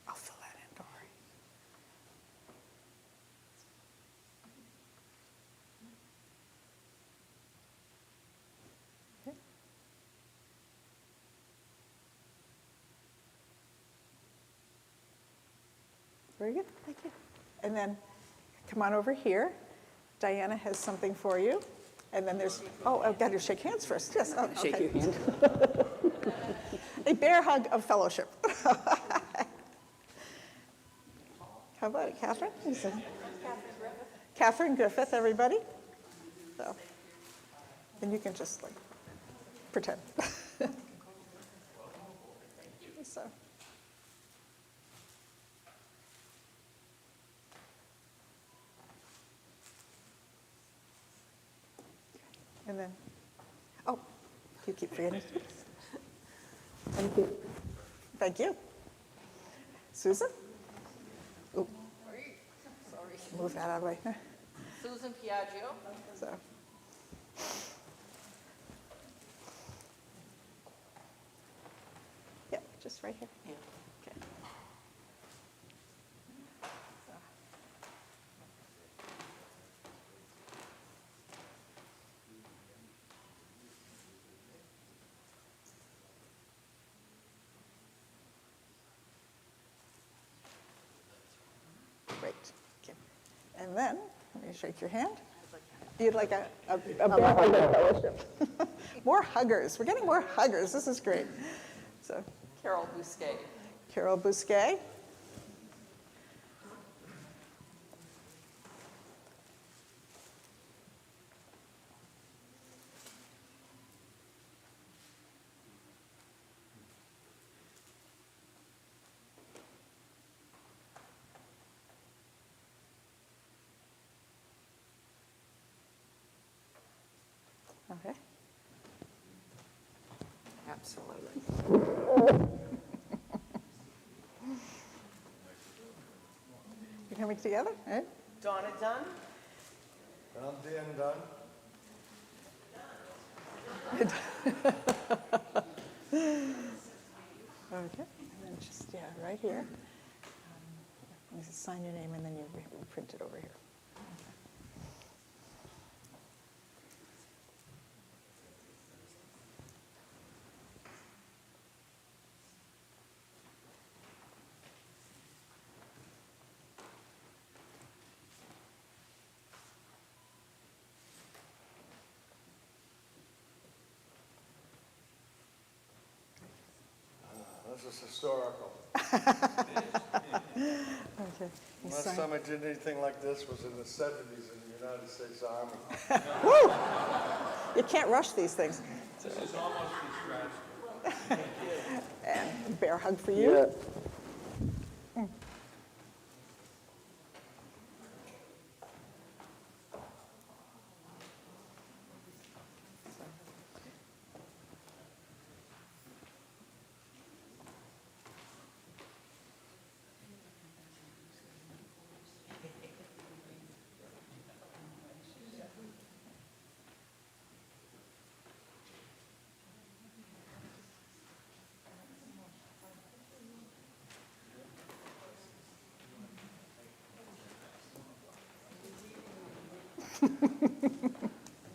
I'll fill that in, don't worry. Okay. Very good, thank you. And then come on over here. Diana has something for you. And then there's, oh, I've got to shake hands first, yes. Oh, Shake okay. your hand. A bear hug of fellowship. How about it, Catherine? Catherine Griffith, everybody. So, and you can just like pretend. So. And then, oh, you keep forgetting. Thank you. Thank you. Susan? Oh, Sorry. move that out of the way. Susan Piaggio. So. Yeah, just right here. Yeah. Okay. Great. Okay. And then, let me shake your hand. You'd like a bear hug of fellowship. More huggers. We're getting more huggers. This is great. So, Carol Bousquet. Carol Bousquet. Okay. Absolutely. You coming together? Right? Donna Dunn. And I'm Dan Dunn. Okay. And then just, yeah, right here. You just sign your name and then you print it over here. This is historical. Okay. You Last sign- time I did anything like this was in the 70s in the United States Army. Woo! You can't rush these things. This is almost as tragic. And a bear hug for you.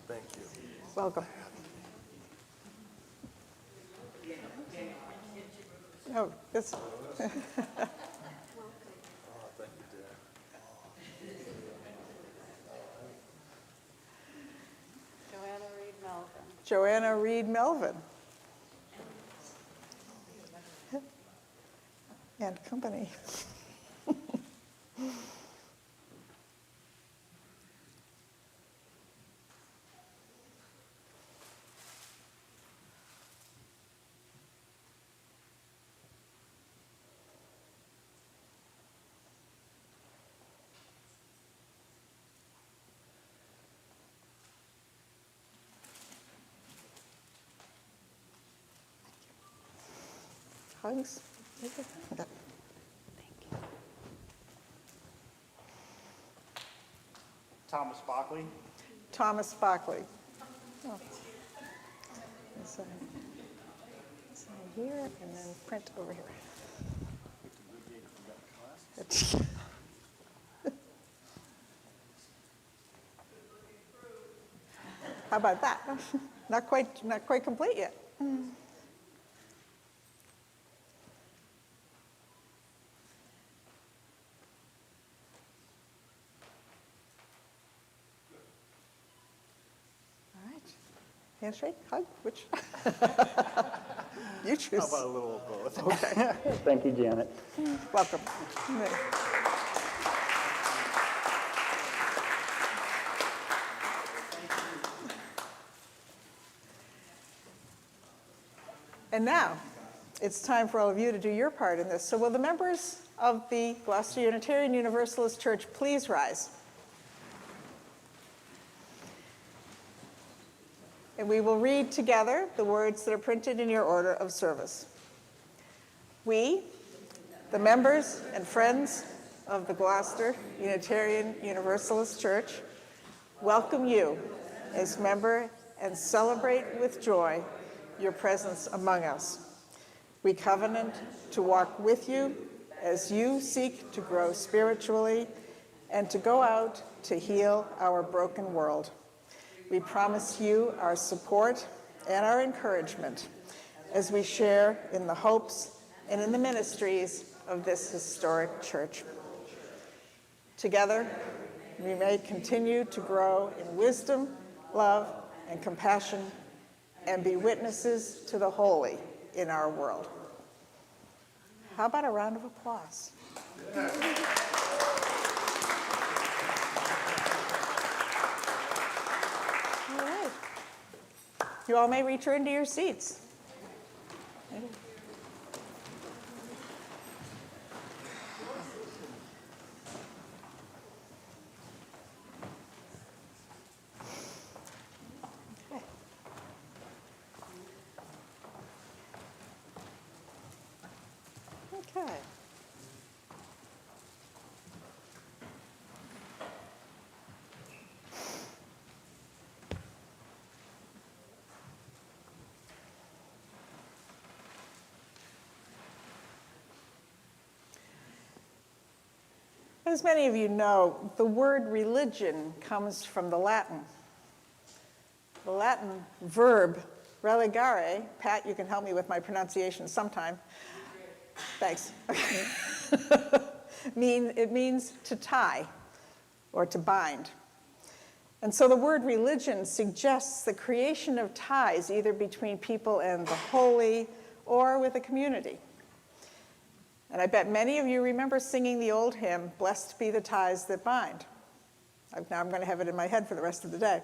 Thank you. Welcome. Oh, this. Oh, thank you, dear. Joanna Reed Melvin. Joanna Reed Melvin. And company. Hugs. Okay. Thomas Bockley. Thomas Bockley. Oh. Sign here and then print over here. How about that? Not quite complete yet. Handshake, hug, which? You choose. How about a little of both? Okay, Thank you, Janet. welcome. And now, it's time for all of you to do your part in this. So will the members of the Gloucester Unitarian Universalist Church please rise? And we will read together the words that are printed in your order of service. We, the members and friends of the Gloucester Unitarian Universalist Church, welcome you as member and celebrate with joy your presence among us. We covenant to walk with you as you seek to grow spiritually and to go out to heal our broken world. We promise you our support and our encouragement as we share in the hopes and in the ministries of this historic church. Together, we may continue to grow in wisdom, love, and compassion, and be witnesses to the holy in our world. How about a round of applause? All right. You all may return to your seats. Okay. As many of you know, the word religion comes from the Latin. The Latin verb religare, Pat, you can help me with my pronunciation sometime. Thanks. It means to tie or to bind. And so the word religion suggests the creation of ties either between people and the holy or with a community. And I bet many of you remember singing the old hymn, "Blessed be the ties that bind." Now I'm going to have it in my head for the rest of the day.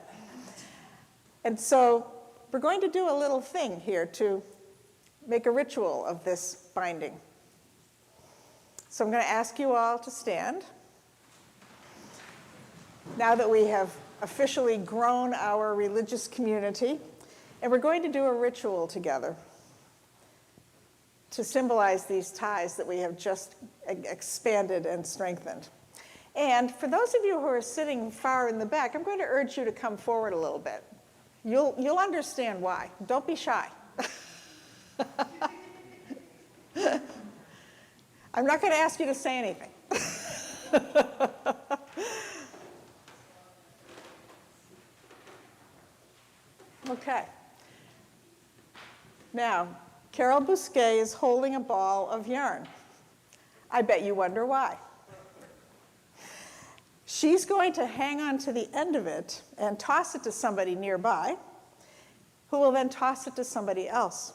And so we're going to do a little thing here to make a ritual of this binding. So I'm going to ask you all to stand. Now that we have officially grown our religious community, and we're going to do a ritual together to symbolize these ties that we have just expanded and strengthened. And for those of you who are sitting far in the back, I'm going to urge you to come forward a little bit. You'll understand why. Don't be shy. I'm not going to ask you to say anything. Okay. Now, Carol Bousquet is holding a ball of yarn. I bet you wonder why. She's going to hang on to the end of it and toss it to somebody nearby, who will then toss it to somebody else.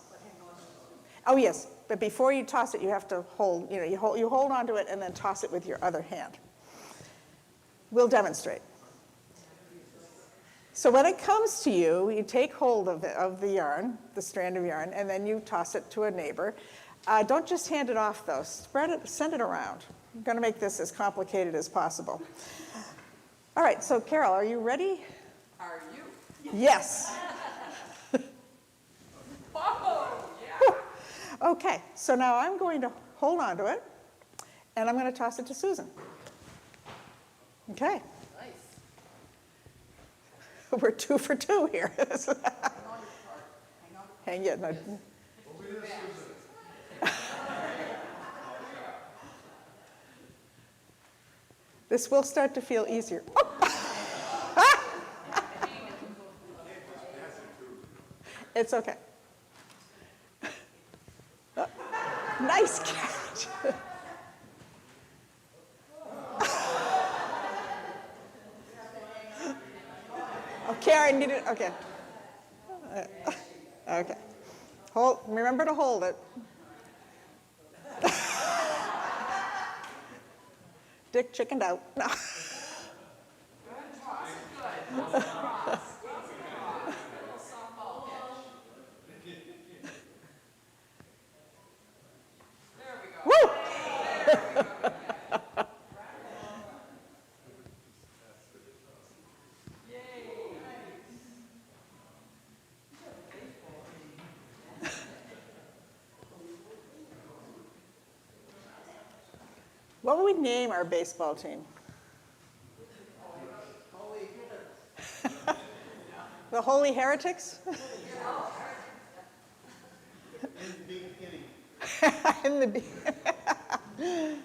Oh, yes, but before you toss it, you have to hold, you hold onto it and then toss it with your other hand. We'll demonstrate. So when it comes to you, you take hold of the yarn, the strand of yarn, and then you toss it to a neighbor. Don't just hand it off, though. Spread it, send it around. I'm going to make this as complicated as possible. All right, so Carol, are you ready? Are you? Yes. Oh, yeah. Okay, so now I'm going to hold on to it, and I'm going to toss it to Susan. Okay. Nice. We're 2 for 2 here. Hang it. No. This will start to feel easier. Oh. It's okay. Nice catch. Oh, Karen, you did, okay. Okay. Hold, remember to hold it. Dick chickened out. No. Woo! What would we name our baseball team? The Holy Heretics? In the beginning.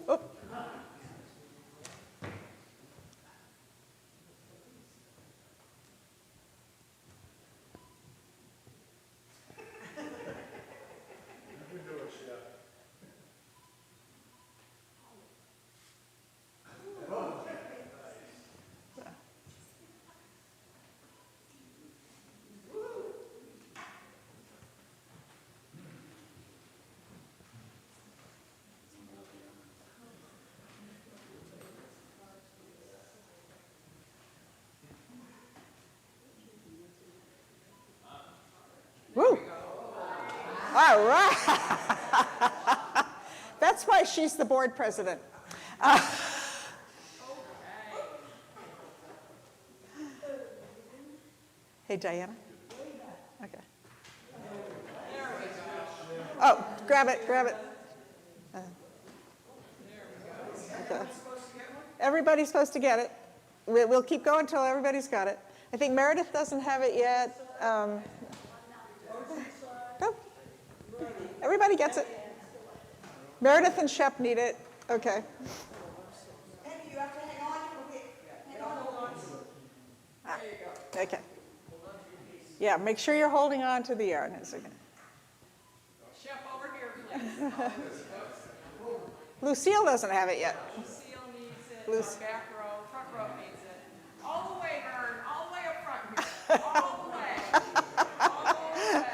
Oh. Woo! All right. That's why she's the board president. Hey, Diana. Okay. Oh, grab it, grab it. Okay. Everybody's supposed to get it. We'll keep going until everybody's got it. I think Meredith doesn't have it yet. No. Everybody gets it. Meredith and Shep need it. Okay. Maybe you have to hang on to it. Hang on. Ah, okay. Yeah, make sure you're holding on to the yarn. Chef, over here, please. Lucille doesn't have it yet. Lucille needs it. Back row, front row needs it. All the way, Vern. All the way up front here. All the way. All the way.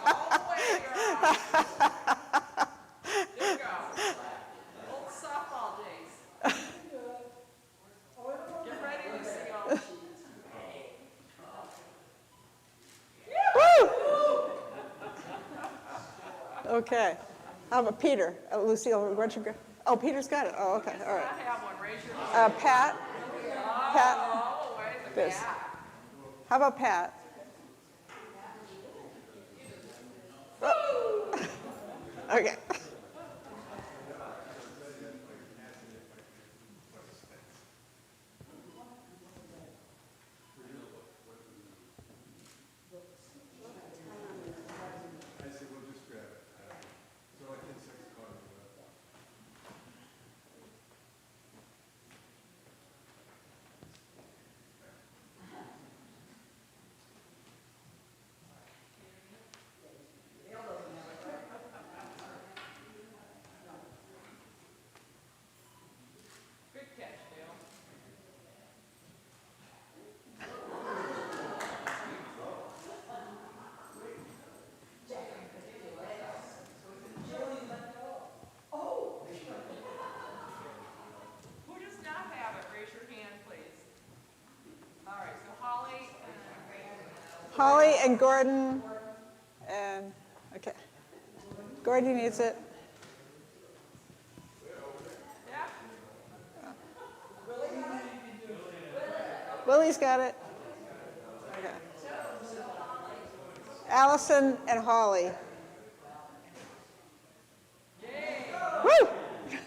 All the way, girl. There you go. Old softball days. Get ready, Lucille. Woo! Okay. How about Peter? Lucille, why don't you go? Oh, Peter's got it. Oh, okay. All right. I have one. Raise your hand. Pat? Pat? Oh, wait a This. minute. How about Pat? Oh. Okay. Good catch, Dale. Who does not have it? Raise your hand, please. All right, so Holly and Holly and Gordon and, okay. Gordon needs it. yeah. Willie's got it. Okay. Allison and Holly. Woo! Good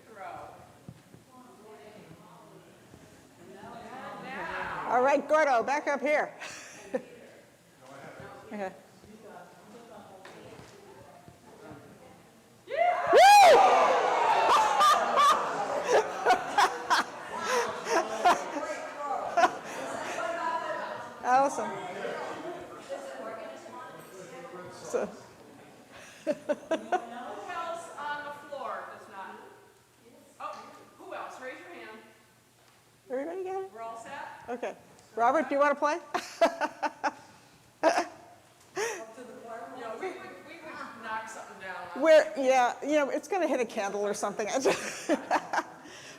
throw. All right, Gordo, back up here. Okay. Woo! Allison. So, Who else on the floor does not? Oh, who else? Raise your hand. everybody got it? We're all set? Okay. Robert, do you want to play? Yeah, we would knock something down. Yeah, it's going to hit a candle or something.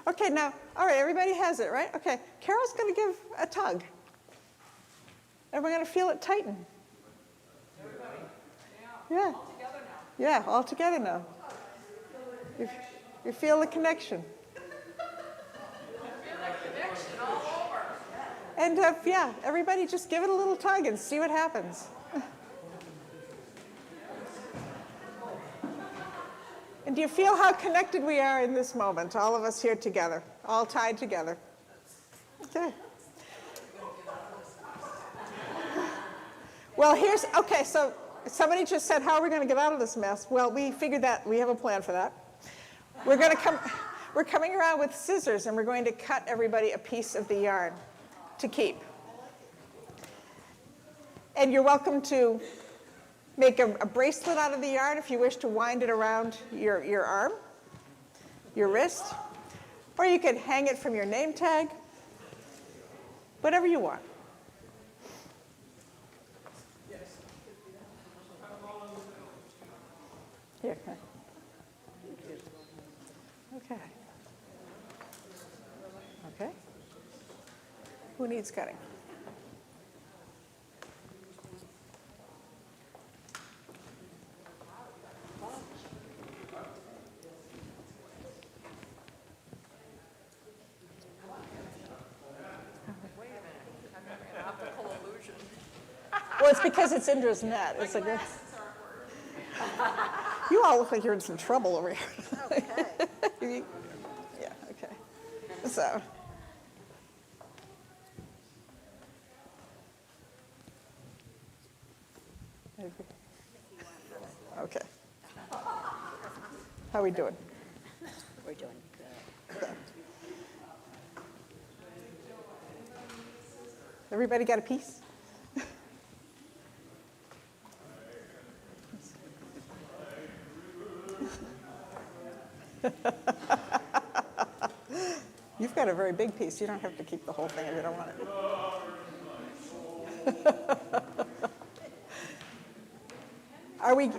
Okay, now, all right, everybody has it, right? Okay, Carol's going to give a tug. And we're going to feel it tighten. Everybody, Yeah, all together now. yeah, all together now. You feel the connection. Feel that connection all over. And yeah, everybody just give it a little tug and see what happens. And do you feel how connected we are in this moment, all of us here together, all tied together? Okay. Well, okay, so somebody just said, how are we going to get out of this mess? Well, we figured that, we have a plan for that. We're coming around with scissors, and we're going to cut everybody a piece of the yarn to keep. And you're welcome to make a bracelet out of the yarn if you wish to wind it around your arm, your wrist, or you could hang it from your name tag, whatever you want. Here, okay. Okay. Who needs cutting? Optical illusion. Well, it's because it's Indra's net. It's like, you all look like you're in some trouble over here. Okay. Yeah, okay. So. Okay. How are we doing? We're doing good. Everybody got a piece? You've got a very big piece. You don't have to keep the whole thing if you don't want it.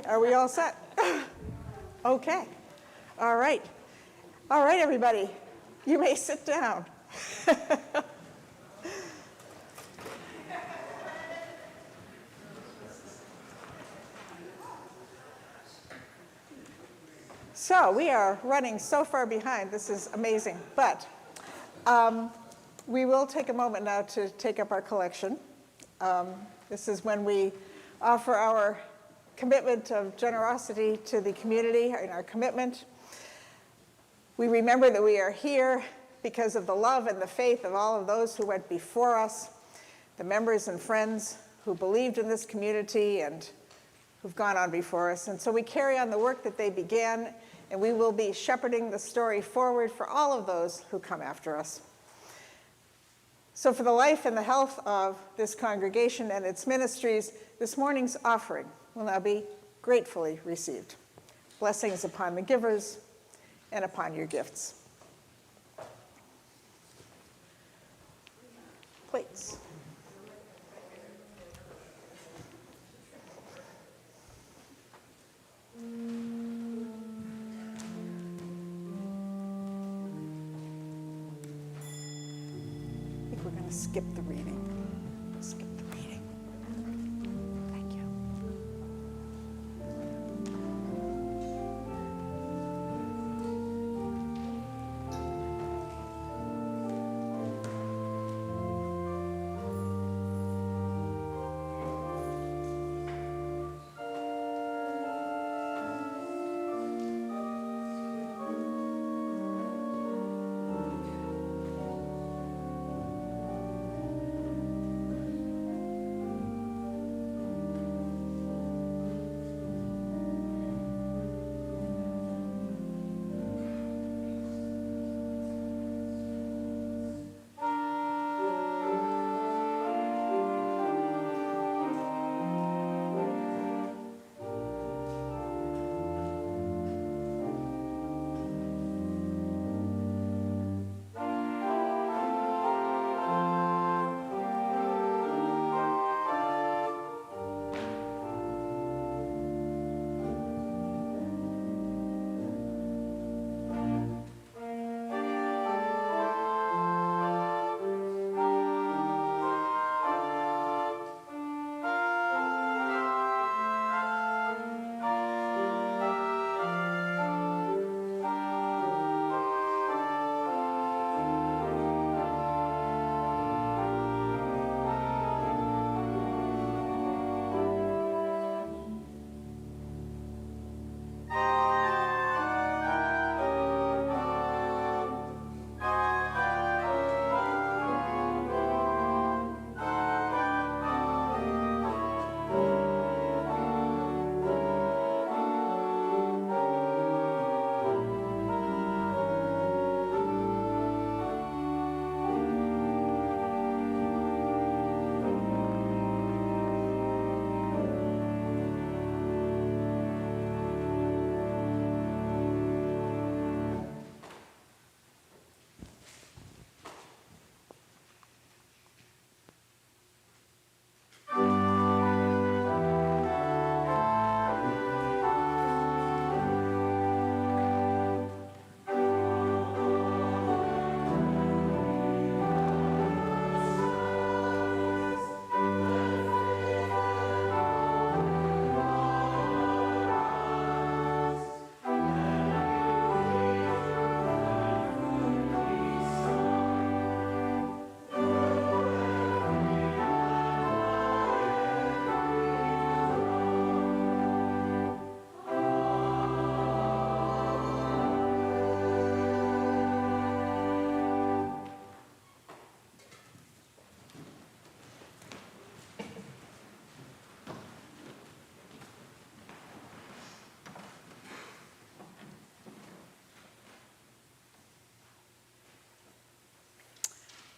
Are we all set? Okay. All right. All right, everybody. You may sit down. So we are running so far behind. This is amazing. But we will take a moment now to take up our collection. This is when we offer our commitment of generosity to the community and our commitment. We remember that we are here because of the love and the faith of all of those who went before us, the members and friends who believed in this community and who've gone on before us. And so we carry on the work that they began, and we will be shepherding the story forward for all of those who come after us. So for the life and the health of this congregation and its ministries, this morning's offering will now be gratefully received. Blessings upon the givers and upon your gifts. Plates. I think we're going to skip the reading. Skip the reading. Thank you.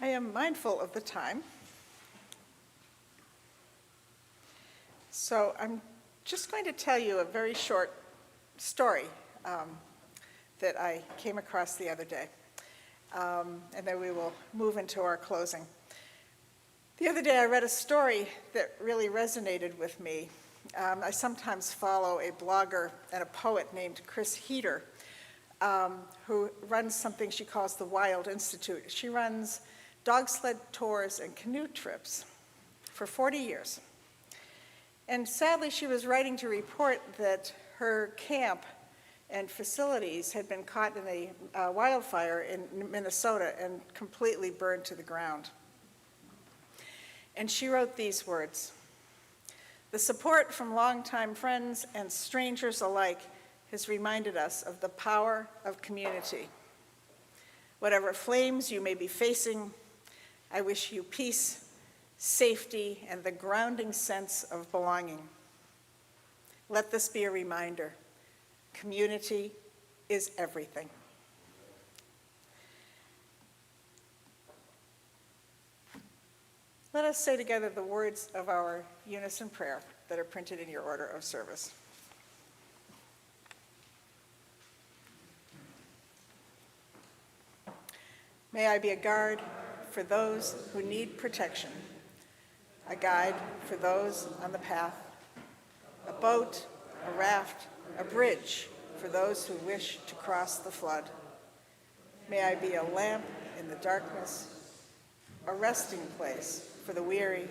I am mindful of the time. So I'm just going to tell you a very short story that I came across the other day. And then we will move into our closing. The other day I read a story that really resonated with me. I sometimes follow a blogger and a poet named Chris Heater, who runs something she calls the Wild Institute. She runs dog sled tours and canoe trips for 40 years. And sadly, she was writing to report that her camp and facilities had been caught in a wildfire in Minnesota and completely burned to the ground. And she wrote these words: "The support from longtime friends and strangers alike has reminded us of the power of community. Whatever flames you may be facing, I wish you peace, safety, and the grounding sense of belonging. Let this be a reminder. Community is everything." Let us say together the words of our unison prayer that are printed in your order of service. May I be a guard for those who need protection, a guide for those on the path, a boat, a raft, a bridge for those who wish to cross the flood. May I be a lamp in the darkness, a resting place for the weary,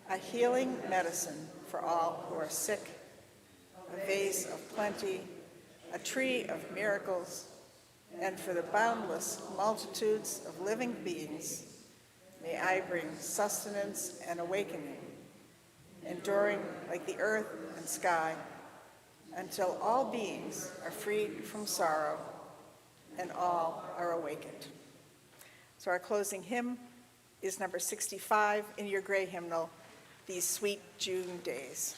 a healing medicine for all who are sick, a vase of plenty, a tree of miracles, and for the boundless multitudes of living beings, may I bring sustenance and awakening, enduring like the earth and sky, until all beings are freed from sorrow and all are awakened. So our closing hymn is number 65 in your gray hymnal, These Sweet June Days.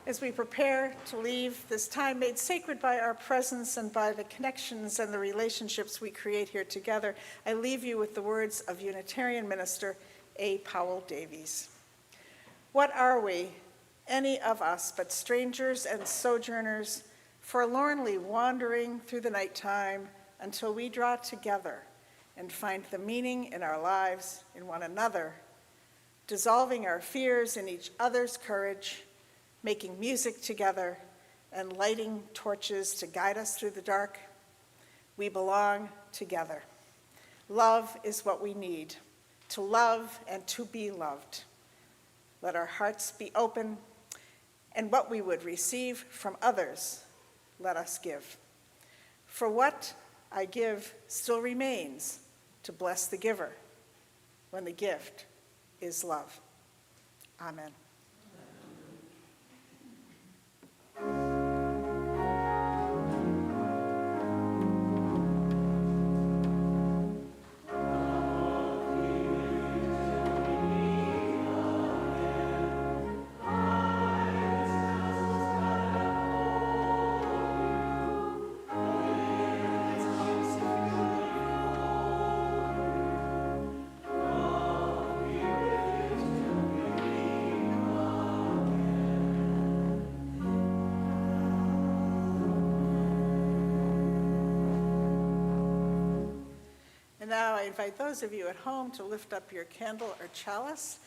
As we prepare to leave this time made sacred by our presence and by the connections and the relationships we create here together, I leave you with the words of Unitarian minister A. Powell Davies. What are we, any of us, but strangers and sojourners, forlornly wandering through the nighttime until we draw together and find the meaning in our lives in one another, dissolving our fears in each other's courage, making music together, and lighting torches to guide us through the dark? We belong together. Love is what we need, to love and to be loved. Let our hearts be open, and what we would receive from others, let us give. For what I give still remains to bless the giver when the gift is love. Amen. And now I invite those of you at home to lift up your candle or chalice,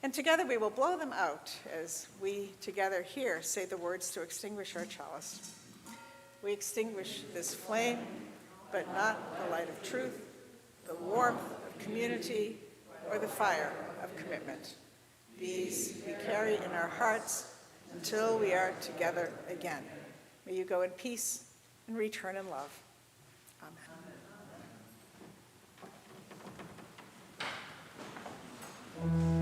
and together we will blow them out as we together here say the words to extinguish our chalice. We extinguish this flame, but not the light of truth, the warmth of community, or the fire of commitment. These we carry in our hearts until we are together again. May you go in peace and return in love. Amen.